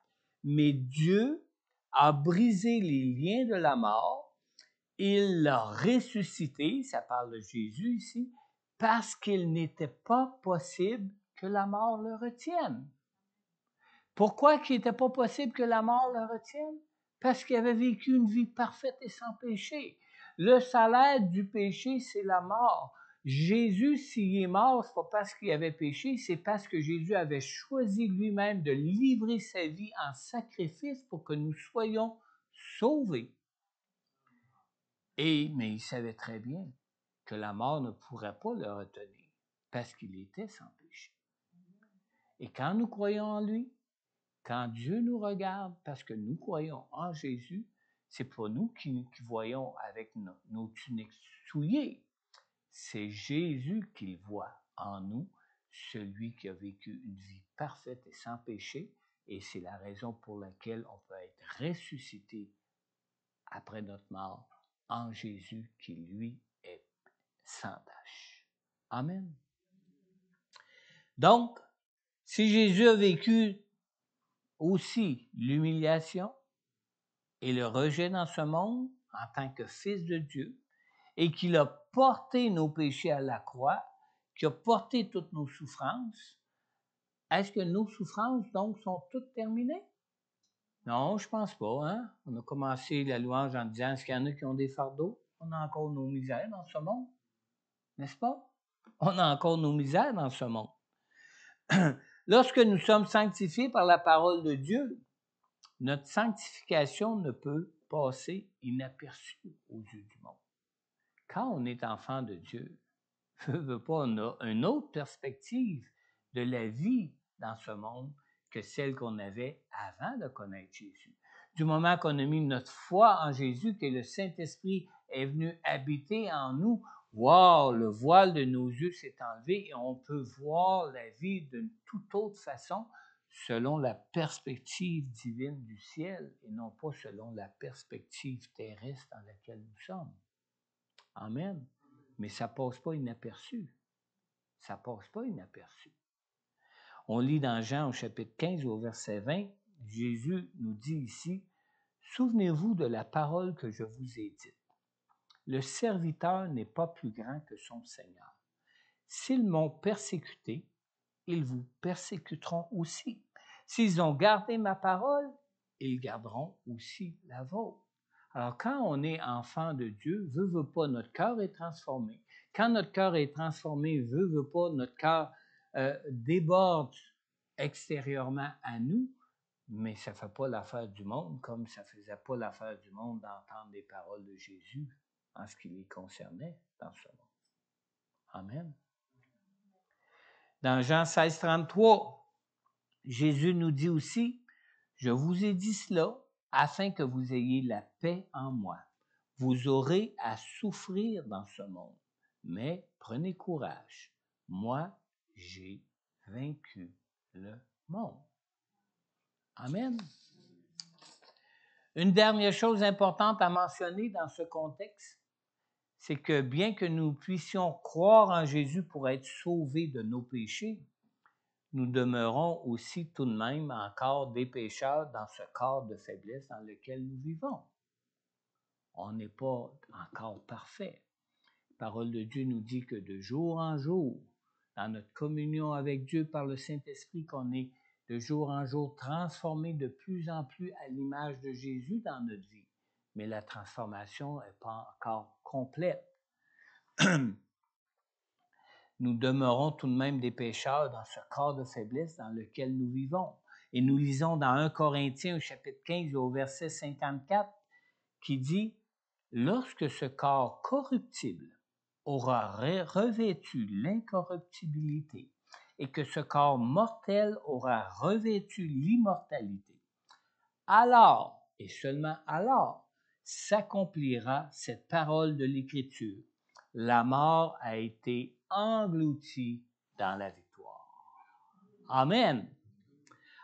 Mais Dieu a brisé les liens de la mort. Il l'a ressuscité, ça parle de Jésus ici, parce qu'il n'était pas possible que la mort le retienne. Pourquoi qu'il n'était pas possible que la mort le retienne? Parce qu'il avait vécu une vie parfaite et sans péché. Le salaire du péché, c'est la mort. Jésus, s'il est mort, ce n'est pas parce qu'il avait péché, c'est parce que Jésus avait choisi lui-même de livrer sa vie en sacrifice pour que nous soyons sauvés. Mais il savait très bien que la mort ne pourrait pas le retenir parce qu'il était sans péché. Et quand nous croyons en lui, quand Dieu nous regarde parce que nous croyons en Jésus, c'est pas nous qui voyons avec nos tuniques souillées. C'est Jésus qu'il voit en nous, celui qui a vécu une vie parfaite et sans péché, et c'est la raison pour laquelle on peut être ressuscité après notre mort en Jésus qui, lui, est sans tache. Amen. Donc, si Jésus a vécu aussi l'humiliation et le rejet dans ce monde en tant que Fils de Dieu, et qu'il a porté nos péchés à la croix, qu'il a porté toutes nos souffrances, est-ce que nos souffrances, donc, sont toutes terminées? Non, je pense pas. Hein? On a commencé la louange en disant, est-ce qu'il y en a qui ont des fardeaux? On a encore nos misères dans ce monde, n'est-ce pas? On a encore nos misères dans ce monde. Lorsque nous sommes sanctifiés par la parole de Dieu, notre sanctification ne peut passer inaperçue aux yeux du monde. Quand on est enfant de Dieu, on a une autre perspective de la vie dans ce monde que celle qu'on avait avant de connaître Jésus. Du moment qu'on a mis notre foi en Jésus, que le Saint-Esprit est venu habiter en nous, wow, le voile de nos yeux s'est enlevé et on peut voir la vie d'une toute autre façon selon la perspective divine du ciel et non pas selon la perspective terrestre dans laquelle nous sommes. Amen. mais ça ne passe pas inaperçu. Ça ne passe pas inaperçu. On lit dans Jean au chapitre 15 au verset 20, Jésus nous dit ici, « Souvenez-vous de la parole que je vous ai dite. Le serviteur n'est pas plus grand que son Seigneur. S'ils m'ont persécuté, ils vous persécuteront aussi. S'ils ont gardé ma parole, ils garderont aussi la vôtre. » Alors, quand on est enfant de Dieu, veut pas, notre cœur est transformé. Quand notre cœur est transformé, veut pas, notre cœur déborde extérieurement à nous, mais ça ne fait pas l'affaire du monde comme ça ne faisait pas l'affaire du monde d'entendre les paroles de Jésus en ce qui les concernait dans ce monde. Amen. Dans Jean 16, 33, Jésus nous dit aussi, « Je vous ai dit cela afin que vous ayez la paix en moi. Vous aurez à souffrir dans ce monde, mais prenez courage. Moi, j'ai vaincu le monde. » Amen. Une dernière chose importante à mentionner dans ce contexte, c'est que bien que nous puissions croire en Jésus pour être sauvés de nos péchés, nous demeurons aussi tout de même encore des pécheurs dans ce corps de faiblesse dans lequel nous vivons. On n'est pas encore parfait. La parole de Dieu nous dit que de jour en jour, dans notre communion avec Dieu par le Saint-Esprit, qu'on est de jour en jour transformé de plus en plus à l'image de Jésus dans notre vie. Mais la transformation n'est pas encore complète. Nous demeurons tout de même des pécheurs dans ce corps de faiblesse dans lequel nous vivons. Et nous lisons dans 1 Corinthiens au chapitre 15 au verset 54 qui dit « Lorsque ce corps corruptible aura revêtu l'incorruptibilité et que ce corps mortel aura revêtu l'immortalité, alors, et seulement alors, s'accomplira cette parole de l'Écriture. La mort a été engloutie dans la victoire. » Amen.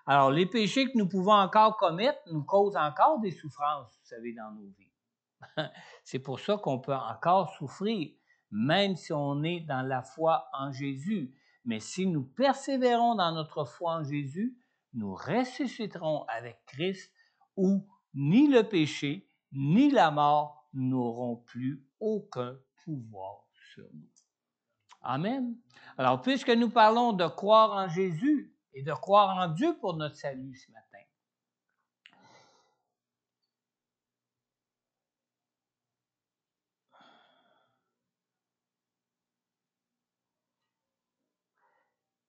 Alors, les péchés que nous pouvons encore commettre nous causent encore des souffrances, vous savez, dans nos vies. C'est pour ça qu'on peut encore souffrir, même si on est dans la foi en Jésus. Mais si nous persévérons dans notre foi en Jésus, nous ressusciterons avec Christ où ni le péché, ni la mort n'auront plus aucun pouvoir sur nous. Amen. Alors, puisque nous parlons de croire en Jésus et de croire en Dieu pour notre salut ce matin,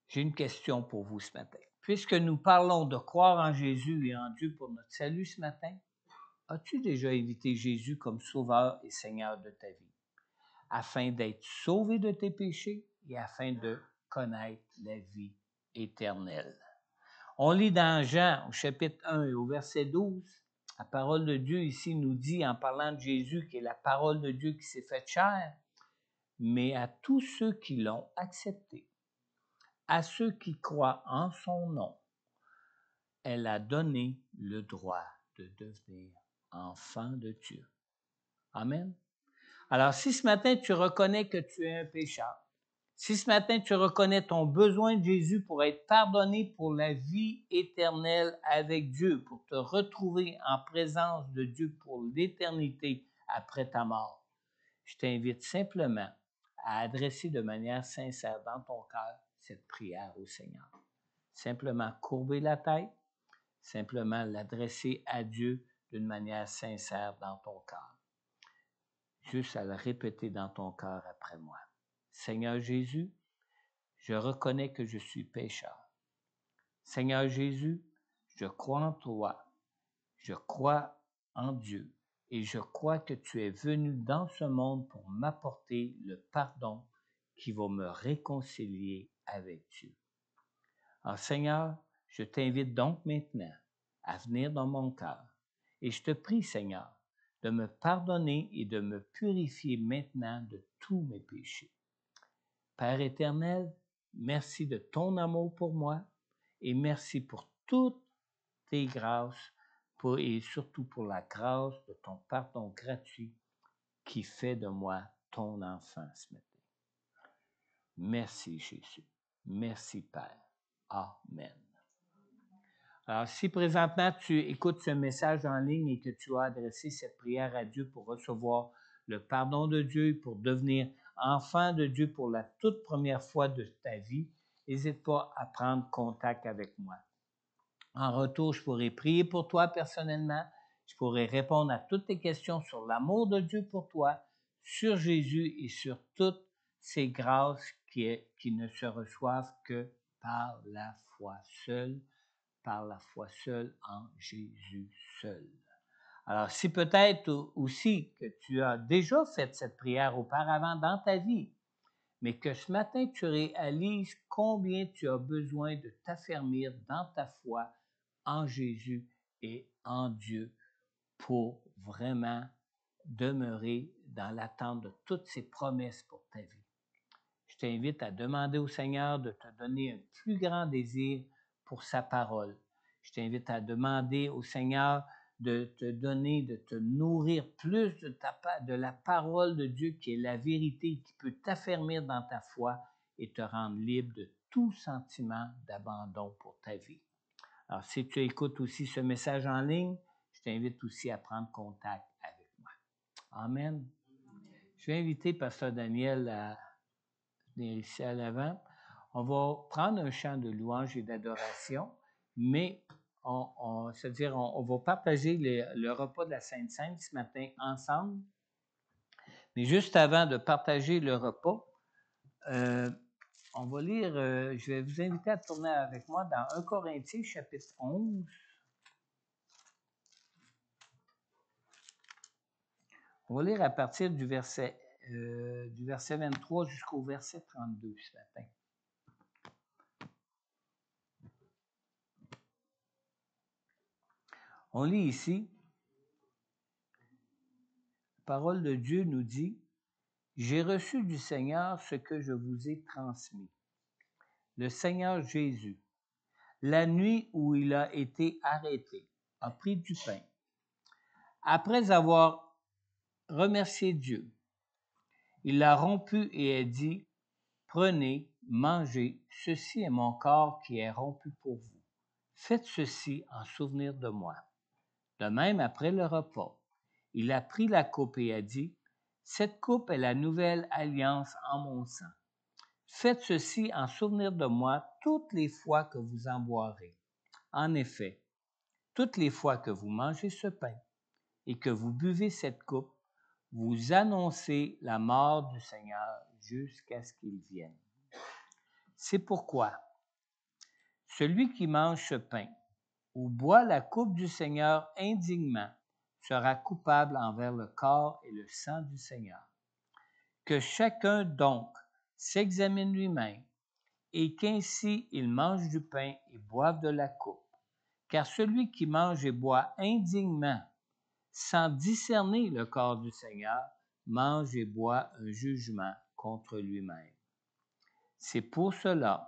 j'ai une question pour vous ce matin. Puisque nous parlons de croire en Jésus et en Dieu pour notre salut ce matin, as-tu déjà invité Jésus comme Sauveur et Seigneur de ta vie, afin d'être sauvé de tes péchés et afin de connaître la vie éternelle? On lit dans Jean au chapitre 1 et au verset 12, la parole de Dieu ici nous dit, en parlant de Jésus, qui est la parole de Dieu qui s'est faite chair, « Mais à tous ceux qui l'ont accepté, à ceux qui croient en son nom, elle a donné le droit de devenir enfants de Dieu. » Amen. Alors, si ce matin tu reconnais que tu es un pécheur, si ce matin tu reconnais ton besoin de Jésus pour être pardonné pour la vie éternelle avec Dieu, pour te retrouver en présence de Dieu pour l'éternité après ta mort, je t'invite simplement à adresser de manière sincère dans ton cœur cette prière au Seigneur. Simplement courber la tête, simplement l'adresser à Dieu d'une manière sincère dans ton cœur. Juste à le répéter dans ton cœur après moi. Seigneur Jésus, je reconnais que je suis pécheur. Seigneur Jésus, je crois en toi, je crois en Dieu et je crois que tu es venu dans ce monde pour m'apporter le pardon qui va me réconcilier avec Dieu. Alors Seigneur, je t'invite donc maintenant à venir dans mon cœur et je te prie, Seigneur, de me pardonner et de me purifier maintenant de tous mes péchés. Père éternel, merci de ton amour pour moi et merci pour toutes tes grâces et surtout pour la grâce de ton pardon gratuit qui fait de moi ton enfant ce matin. Merci Jésus. Merci Père. Amen. Alors, si présentement tu écoutes ce message en ligne et que tu as adressé cette prière à Dieu pour recevoir le pardon de Dieu et pour devenir enfant de Dieu pour la toute première fois de ta vie, n'hésite pas à prendre contact avec moi. En retour, je pourrai prier pour toi personnellement. Je pourrai répondre à toutes tes questions sur l'amour de Dieu pour toi, sur Jésus et sur toutes ces grâces qui ne se reçoivent que par la foi seule en Jésus seul. Alors, si peut-être aussi que tu as déjà fait cette prière auparavant dans ta vie, mais que ce matin tu réalises combien tu as besoin de t'affermir dans ta foi en Jésus et en Dieu pour vraiment demeurer dans l'attente de toutes ses promesses pour ta vie. Je t'invite à demander au Seigneur de te donner un plus grand désir pour sa parole. Je t'invite à demander au Seigneur de te donner, de te nourrir plus de la parole de Dieu qui est la vérité, qui peut t'affermir dans ta foi et te rendre libre de tout sentiment d'abandon pour ta vie. Alors, si tu écoutes aussi ce message en ligne, je t'invite aussi à prendre contact avec moi. Amen. Je vais inviter Pasteur Daniel à venir ici à l'avant. On va prendre un chant de louange et d'adoration, mais c'est-à-dire on va partager le repas de la Sainte Seine ce matin ensemble. Mais juste avant de partager le repas, on va lire, je vais vous inviter à tourner avec moi dans 1 Corinthiens, chapitre 11. On va lire à partir du verset 23 jusqu'au verset 32 ce matin. On lit ici, la parole de Dieu nous dit, « J'ai reçu du Seigneur ce que je vous ai transmis. Le Seigneur Jésus, la nuit où il a été arrêté, a pris du pain. Après avoir remercié Dieu, il l'a rompu et a dit, « Prenez, mangez, ceci est mon corps qui est rompu pour vous. Faites ceci en souvenir de moi. » De même, après le repas, il a pris la coupe et a dit, « Cette coupe est la nouvelle alliance en mon sang. Faites ceci en souvenir de moi toutes les fois que vous en boirez. En effet, toutes les fois que vous mangez ce pain et que vous buvez cette coupe, vous annoncez la mort du Seigneur jusqu'à ce qu'il vienne. C'est pourquoi celui qui mange ce pain ou boit la coupe du Seigneur indignement sera coupable envers le corps et le sang du Seigneur. Que chacun donc s'examine lui-même et qu'ainsi il mange du pain et boive de la coupe. Car celui qui mange et boit indignement, sans discerner le corps du Seigneur, mange et boit un jugement contre lui-même. C'est pour cela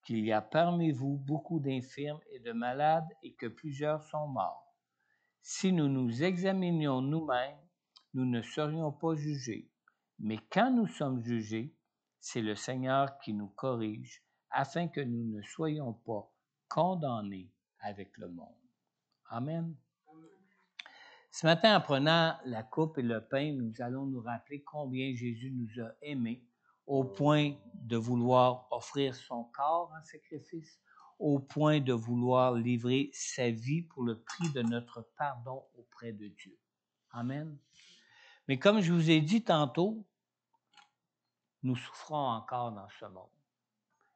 qu'il y a parmi vous beaucoup d'infirmes et de malades et que plusieurs sont morts. Si nous nous examinions nous-mêmes, nous ne serions pas jugés. Mais quand nous sommes jugés, c'est le Seigneur qui nous corrige, afin que nous ne soyons pas condamnés avec le monde. Amen. Ce matin, en prenant la coupe et le pain, nous allons nous rappeler combien Jésus nous a aimés au point de vouloir offrir son corps en sacrifice, au point de vouloir livrer sa vie pour le prix de notre pardon auprès de Dieu. Amen. Mais comme je vous ai dit tantôt, nous souffrons encore dans ce monde.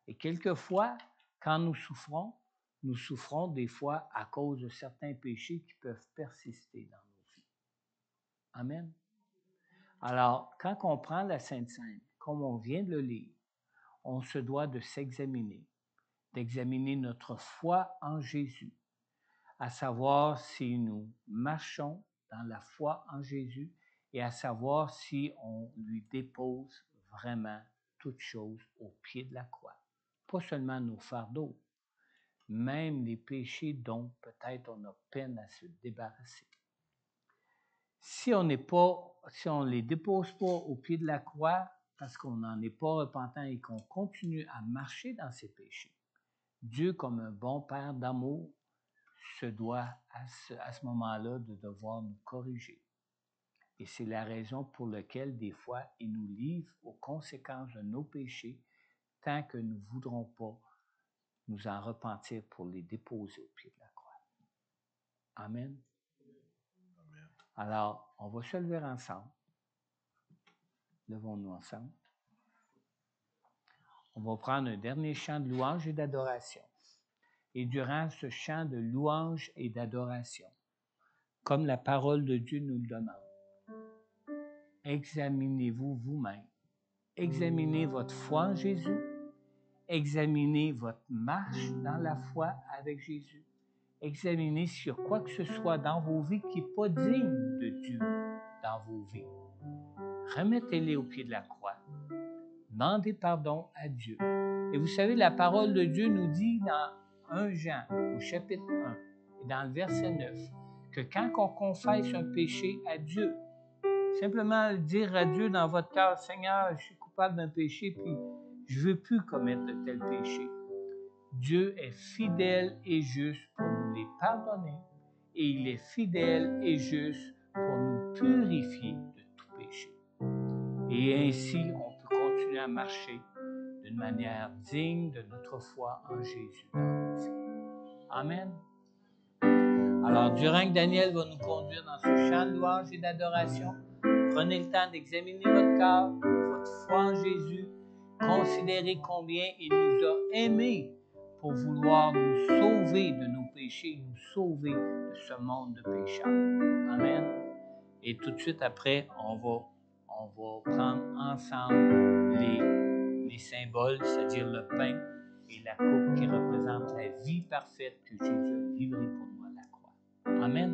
Et quelquefois, quand nous souffrons des fois à cause de certains péchés qui peuvent persister dans nos vies. Amen. Alors, quand on prend la Sainte Seine, comme on vient de le lire, on se doit de s'examiner, d'examiner notre foi en Jésus, à savoir si nous marchons dans la foi en Jésus et à savoir si on lui dépose vraiment toutes choses au pied de la croix. Pas seulement nos fardeaux, même les péchés dont peut-être on a peine à se débarrasser. si on les dépose pas au pied de la croix, parce qu'on n'en est pas repentant et qu'on continue à marcher dans ses péchés, Dieu, comme un bon Père d'amour, se doit à ce moment-là de devoir nous corriger. Et c'est la raison pour laquelle, des fois, il nous livre aux conséquences de nos péchés tant que nous ne voudrons pas nous en repentir pour les déposer au pied de la croix. Amen. Amen. Alors, on va se lever ensemble. Levons-nous ensemble. On va prendre un dernier chant de louange et d'adoration. Et durant ce chant de louange et d'adoration, comme la parole de Dieu nous le demande, examinez-vous vous-même. Examinez votre foi en Jésus. Examinez votre marche dans la foi avec Jésus. Examinez sur quoi que ce soit dans vos vies qui n'est pas digne de Dieu dans vos vies. Remettez-les au pied de la croix. Demandez pardon à Dieu. Et vous savez, la parole de Dieu nous dit dans 1 Jean, au chapitre 1, et dans le verset 9, que quand on confesse un péché à Dieu, simplement dire à Dieu dans votre cœur, « Seigneur, je suis coupable d'un péché, puis je ne veux plus commettre de tel péché. » Dieu est fidèle et juste pour nous les pardonner, et il est fidèle et juste pour nous purifier de tout péché. Et ainsi, on peut continuer à marcher d'une manière digne de notre foi en Jésus dans nos vies. Amen. Alors, durant que Daniel va nous conduire dans ce chant de louange et d'adoration, prenez le temps d'examiner votre cœur, votre foi en Jésus, considérez combien il nous a aimés pour vouloir nous sauver de nos péchés, nous sauver de ce monde de pécheurs. Amen. Et tout de suite après, on va prendre ensemble les symboles, c'est-à-dire le pain et la coupe qui représentent la vie parfaite que Jésus a livrée pour nous à la croix. Amen.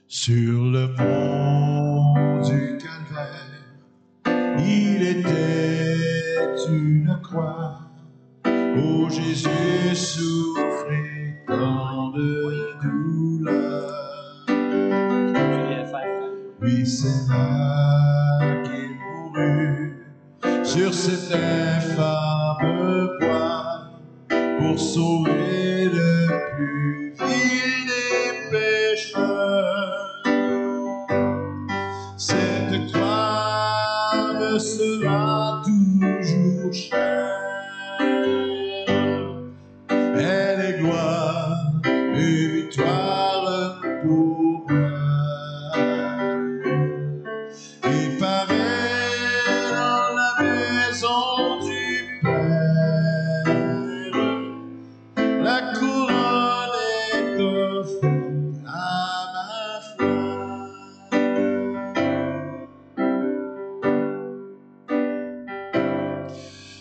Sur le pont du Calvaire, il était une croix où Jésus souffrait tant de douleur. Oui, c'est là qu'il mourut sur cet infâme bois pour sauver le plus vil des pécheurs. Cette croix me sera toujours chère. Elle est gloire et victoire pour moi. Et par elle, dans la maison du Père, la couronne est offerte à ma foi.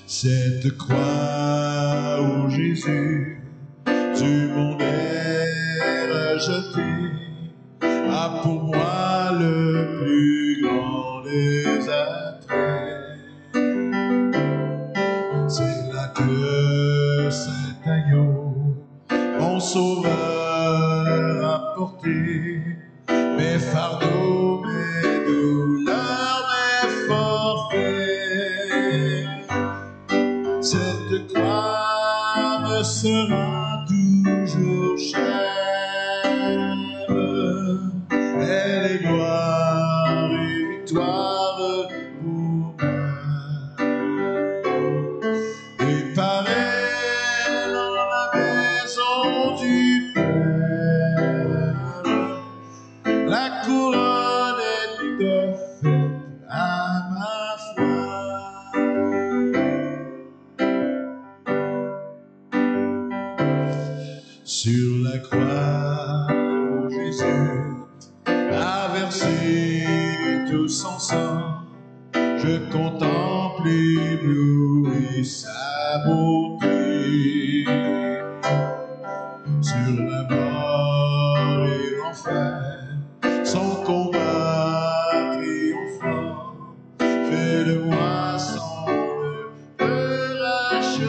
Cette croix où Jésus du monde est rejeté a pour moi le plus grand des attraits. C'est là que cet agneau, mon sauveur, a porté mes fardeaux, mes douleurs, mes forfaits. Cette croix me sera toujours chère. Elle est gloire et victoire pour moi. Et par elle, dans la maison du Père, la couronne est offerte à ma foi. Sur la croix où Jésus a versé tout son sang, je contemple ébloui sa beauté. Sur la mort et l'enfer, son combat triomphant fait de moi son racheté.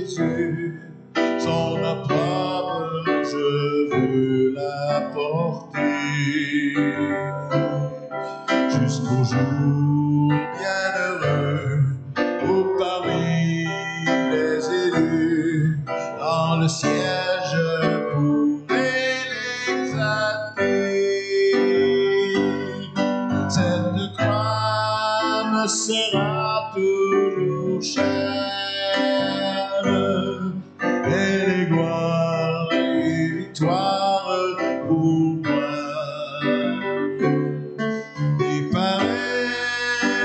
Jésus, son opprobre, je veux la porter jusqu'au jour bienheureux où parmi les élus dans le siège pourrai l'exalter. Cette croix me sera toujours chère, et les gloires et victoires pour moi. Et pareil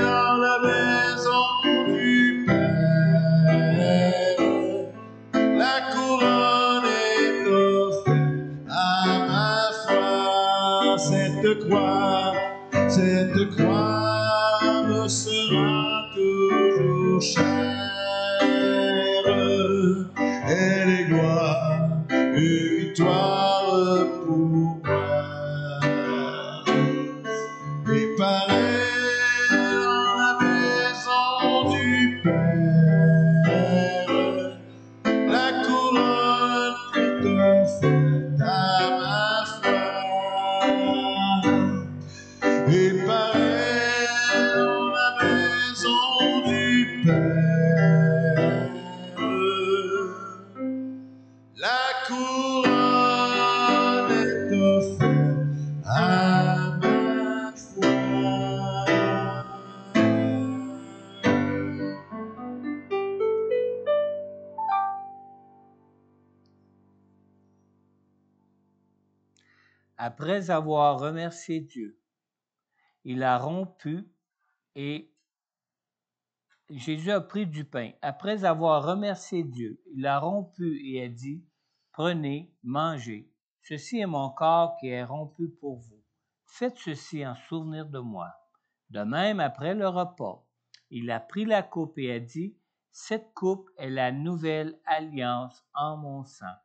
dans la maison du Père, la couronne est offerte à ma foi. Cette croix me sera toujours chère, et les gloires et victoires pour moi. Et pareil dans la maison du Père, la couronne est offerte à ma foi. Et pareil dans la maison du Père, la couronne est offerte à ma foi. Après avoir remercié Dieu, il a rompu et Jésus a pris du pain. Après avoir remercié Dieu, il a rompu et a dit, « Prenez, mangez. Ceci est mon corps qui est rompu pour vous. Faites ceci en souvenir de moi. » De même, après le repas, il a pris la coupe et a dit, « Cette coupe est la nouvelle alliance en mon sang.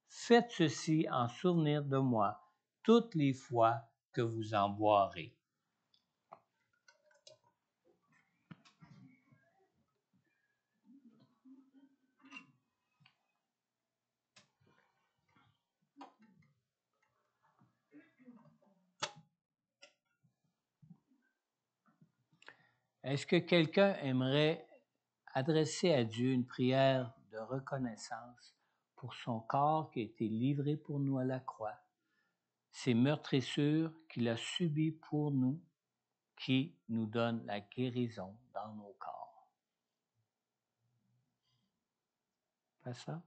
Faites ceci en souvenir de moi toutes les fois que vous en boirez. » Est-ce que quelqu'un aimerait adresser à Dieu une prière de reconnaissance pour son corps qui a été livré pour nous à la croix, ces meurtrissures qu'il a subies pour nous, qui nous donnent la guérison dans nos corps? Fais ça.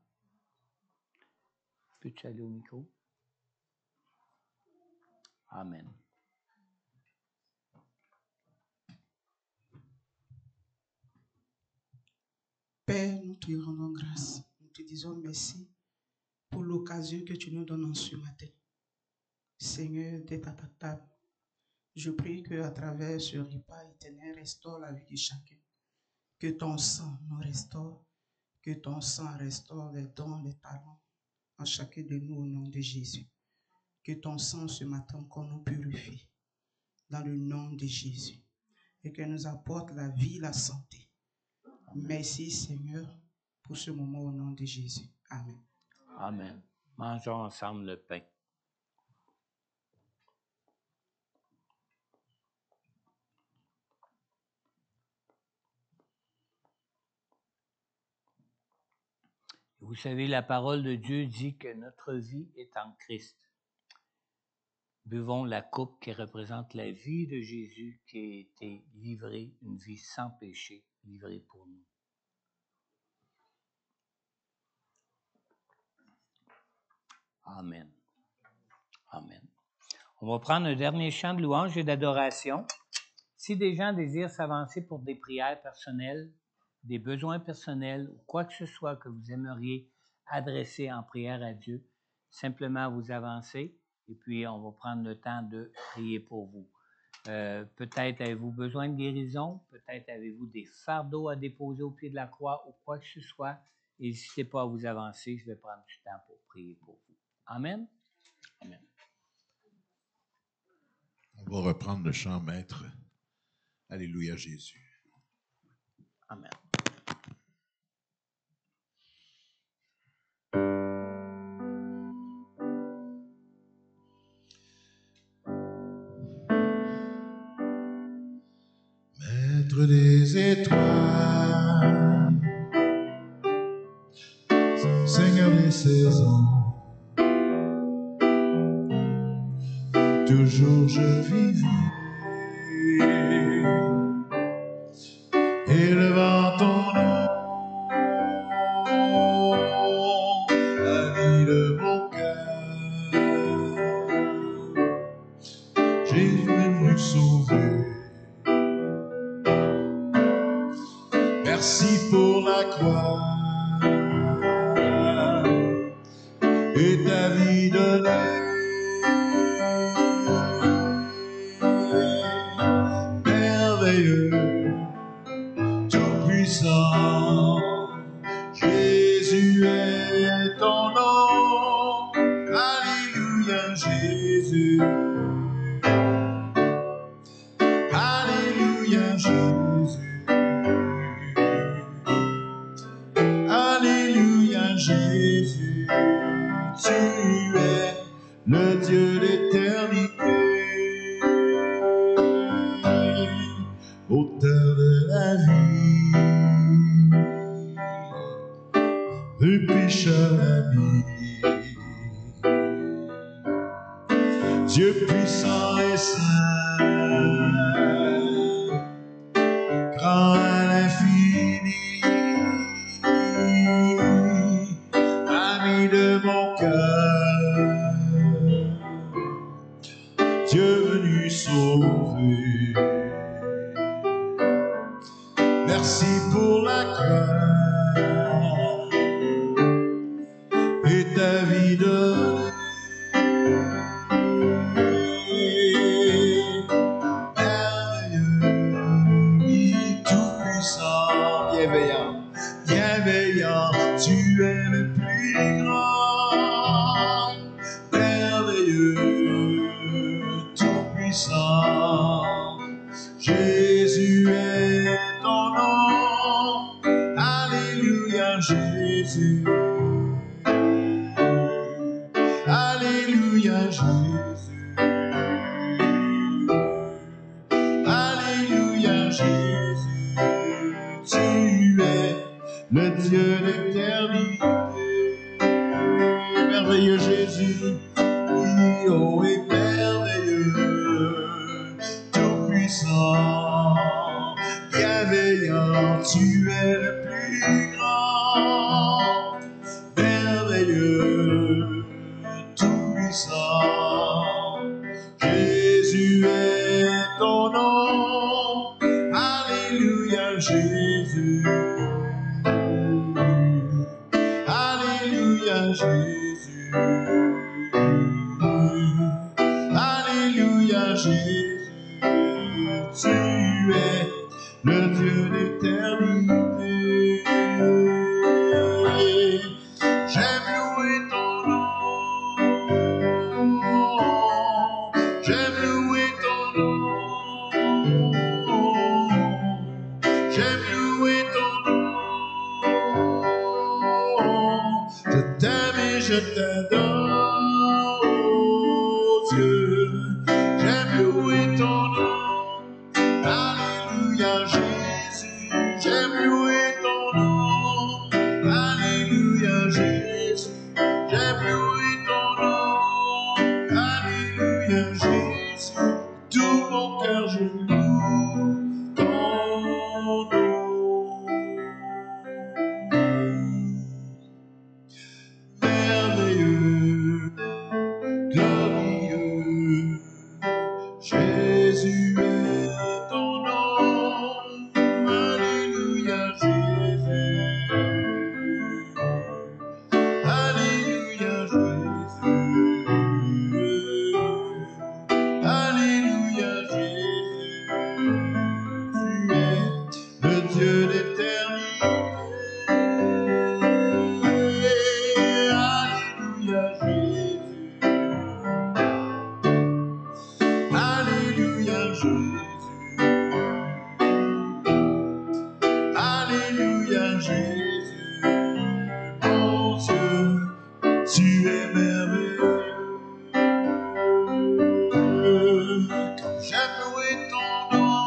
Peux-tu aller au micro? Amen. Père, nous te rendons grâce. Nous te disons merci pour l'occasion que tu nous donnes en ce matin. Seigneur, d'être à ta table. Je prie qu'à travers ce repas éternel, restaure la vie de chacun. Que ton sang nous restaure. Que ton sang restaure les dons, les talents en chacun de nous au nom de Jésus. Que ton sang ce matin encore nous purifie dans le nom de Jésus. Et que nous apporte la vie, la santé. Merci Seigneur pour ce moment au nom de Jésus. Amen. Amen. Mangeons ensemble le pain. Vous savez, la parole de Dieu dit que notre vie est en Christ. Buvons la coupe qui représente la vie de Jésus qui a été livrée, une vie sans péché, livrée pour nous. Amen. Amen. On va prendre un dernier chant de louange et d'adoration. Si des gens désirent s'avancer pour des prières personnelles, des besoins personnels ou quoi que ce soit que vous aimeriez adresser en prière à Dieu, simplement vous avancez et puis on va prendre le temps de prier pour vous. Peut-être avez-vous besoin de guérison, peut-être avez-vous des fardeaux à déposer au pied de la croix ou quoi que ce soit. N'hésitez pas à vous avancer, je vais prendre du temps pour prier pour vous. Amen. Amen. On va reprendre le chant maître. Alléluia Jésus. Amen. Maître des étoiles, Seigneur des saisons, toujours je vivrai, élevant ton nom, la vie de mon cœur. Jésus est venu sauver. Merci pour la croix et ta vie donnée. Merveilleux, tout-puissant, Jésus est ton nom. Alléluia, Jésus. Alléluia, Jésus. Alléluia, Jésus. Tu es le Dieu d'éternité, auteur de la vie, depuis Chalami. Dieu puissant et saint, grand à l'infini, ami de mon cœur, Dieu venu sauver. Merci pour la croix et ta vie donnée. Bienveillant, tu es le plus grand, merveilleux, tout-puissant. Jésus est ton nom, alléluia, Jésus. Alléluia, Jésus. Alléluia, Jésus. Tu es le Dieu d'éternité, merveilleux Jésus, oh et merveilleux, tout-puissant, bienveillant, tu es le plus grand, merveilleux, tout-puissant, Jésus est ton nom, alléluia Jésus. Alléluia Jésus, Alléluia Jésus, tu es le Dieu d'éternité. J'aime louer ton nom, j'aime louer ton nom, j'aime louer ton nom. Je t'aime et je t'adore, oh Dieu. J'aime louer ton nom, alléluia Jésus. J'aime louer ton nom, alléluia Jésus. J'aime louer ton nom, alléluia Jésus. Tout mon cœur je loue ton nom. Merveilleux, glorieux, Jésus est ton nom, alléluia Jésus, alléluia Jésus, alléluia Jésus, tu es le Dieu d'éternité. Alléluia Jésus, Alléluia Jésus, mon Dieu, tu es merveilleux. J'aime louer ton nom,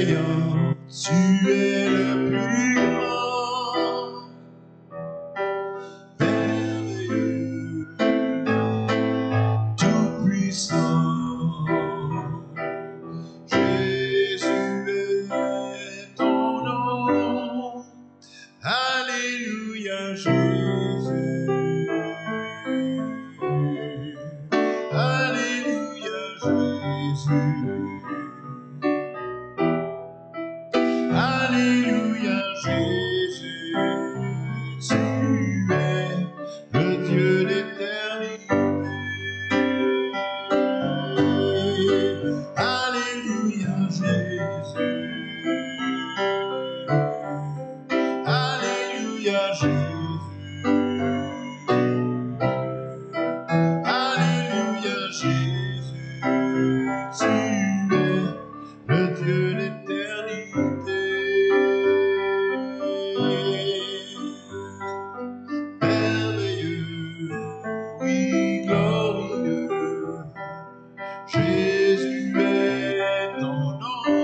bienveillant, tu es le plus grand, merveilleux, tout puissant. Jésus est ton nom. Alléluia, Jésus. Alléluia, Jésus. Alléluia, Jésus. Tu es le Dieu d'éternité. Alléluia, Jésus. Alléluia, Jésus. Alléluia, Jésus. Tu es le Dieu d'éternité. Merveilleux, oui, glorieux. Jésus est ton nom.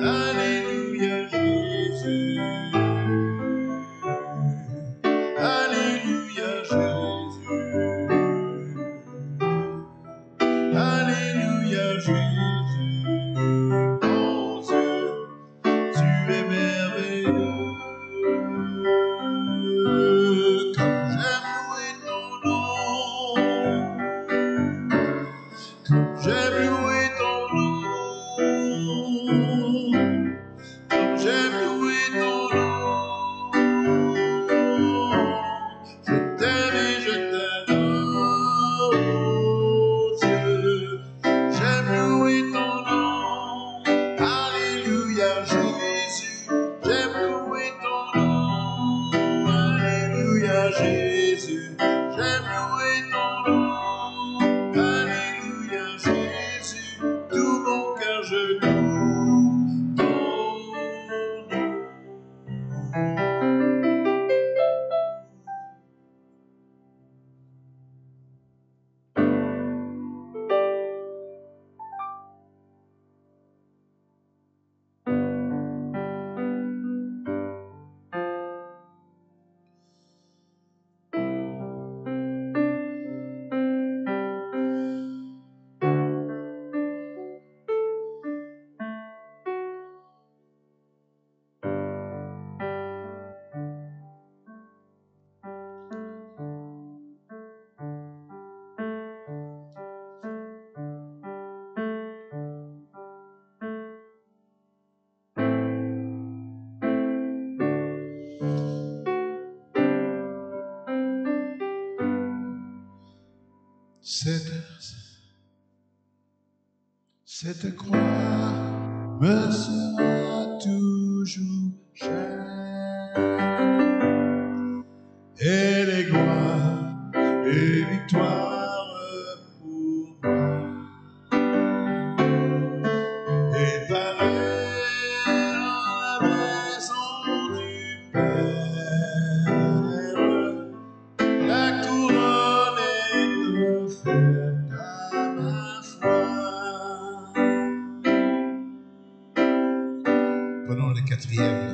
Alléluia, Jésus. Alléluia, Jésus. Alléluia, Jésus. Mon Dieu, tu es merveilleux. Comme j'aime louer ton nom. Comme j'aime louer ton nom. Comme j'aime louer ton nom. Je t'aime et je t'adore, oh Dieu. J'aime louer ton nom. Alléluia, Jésus. J'aime louer ton nom. Alléluia, Jésus. J'aime louer ton nom. Alléluia, Jésus. Tout mon cœur je loue ton nom. Cette croix me sera toujours chère. Et les gloires et victoires pour moi. Et pareil dans la maison du Père, la couronne est offerte à ma foi. Prenons le quatrième.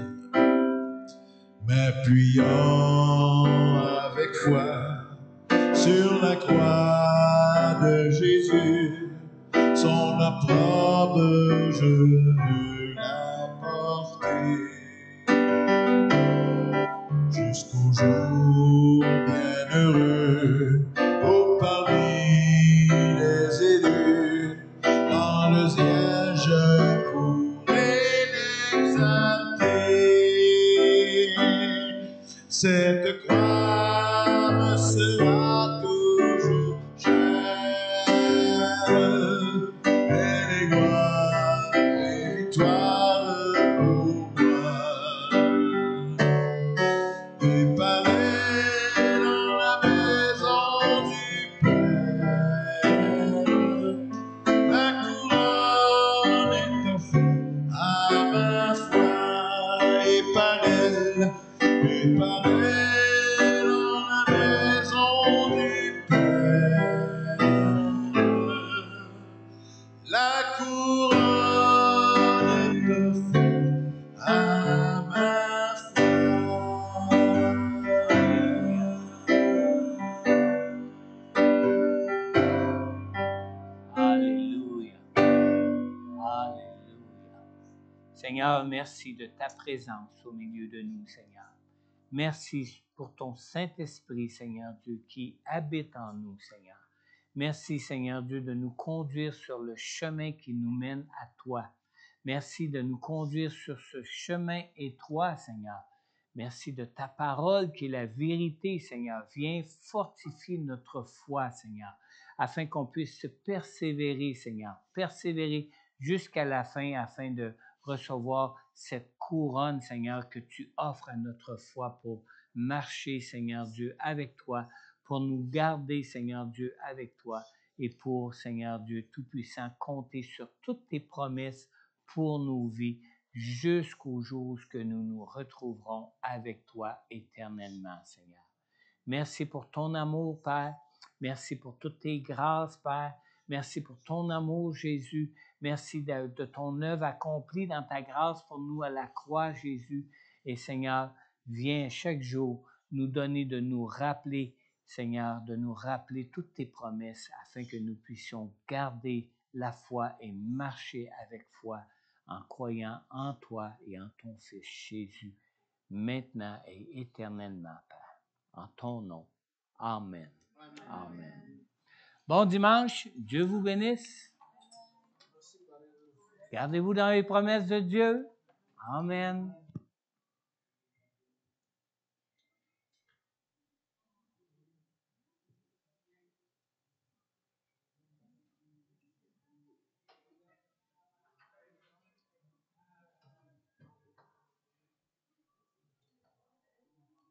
M'appuyant avec foi sur la croix de Jésus, son opprobre je veux la porter jusqu'au jour bienheureux, oh parmi les élus, dans le ciel je pourrai l'exalter. Cette croix me sera toujours chère, et les gloires et victoires pour moi. Et pareil dans la maison du Père, la couronne est offerte à ma foi. Et pareil dans la maison du Père, la couronne est Seigneur, merci de ta présence au milieu de nous, Seigneur. Merci pour ton Saint-Esprit, Seigneur Dieu, qui habite en nous, Seigneur. Merci, Seigneur Dieu, de nous conduire sur le chemin qui nous mène à toi. Merci de nous conduire sur ce chemin étroit, Seigneur. Merci de ta parole qui est la vérité, Seigneur. Viens fortifier notre foi, Seigneur, afin qu'on puisse persévérer, Seigneur. Persévérer jusqu'à la fin afin de recevoir cette couronne, Seigneur, que tu offres à notre foi pour marcher, Seigneur Dieu, avec toi, pour nous garder, Seigneur Dieu, avec toi et pour, Seigneur Dieu Tout-Puissant, compter sur toutes tes promesses pour nos vies jusqu'au jour où nous nous retrouverons avec toi éternellement, Seigneur. Merci pour ton amour, Père. Merci pour toutes tes grâces, Père. Merci pour ton amour, Jésus. Merci de ton œuvre accomplie dans ta grâce pour nous à la croix, Jésus. Et Seigneur, viens chaque jour nous donner de nous rappeler, Seigneur, de nous rappeler toutes tes promesses afin que nous puissions garder la foi et marcher avec foi en croyant en toi et en ton Fils Jésus, maintenant et éternellement, Père. En ton nom. Amen. Amen. Bon dimanche. Dieu vous bénisse. Gardez-vous dans les promesses de Dieu. Amen.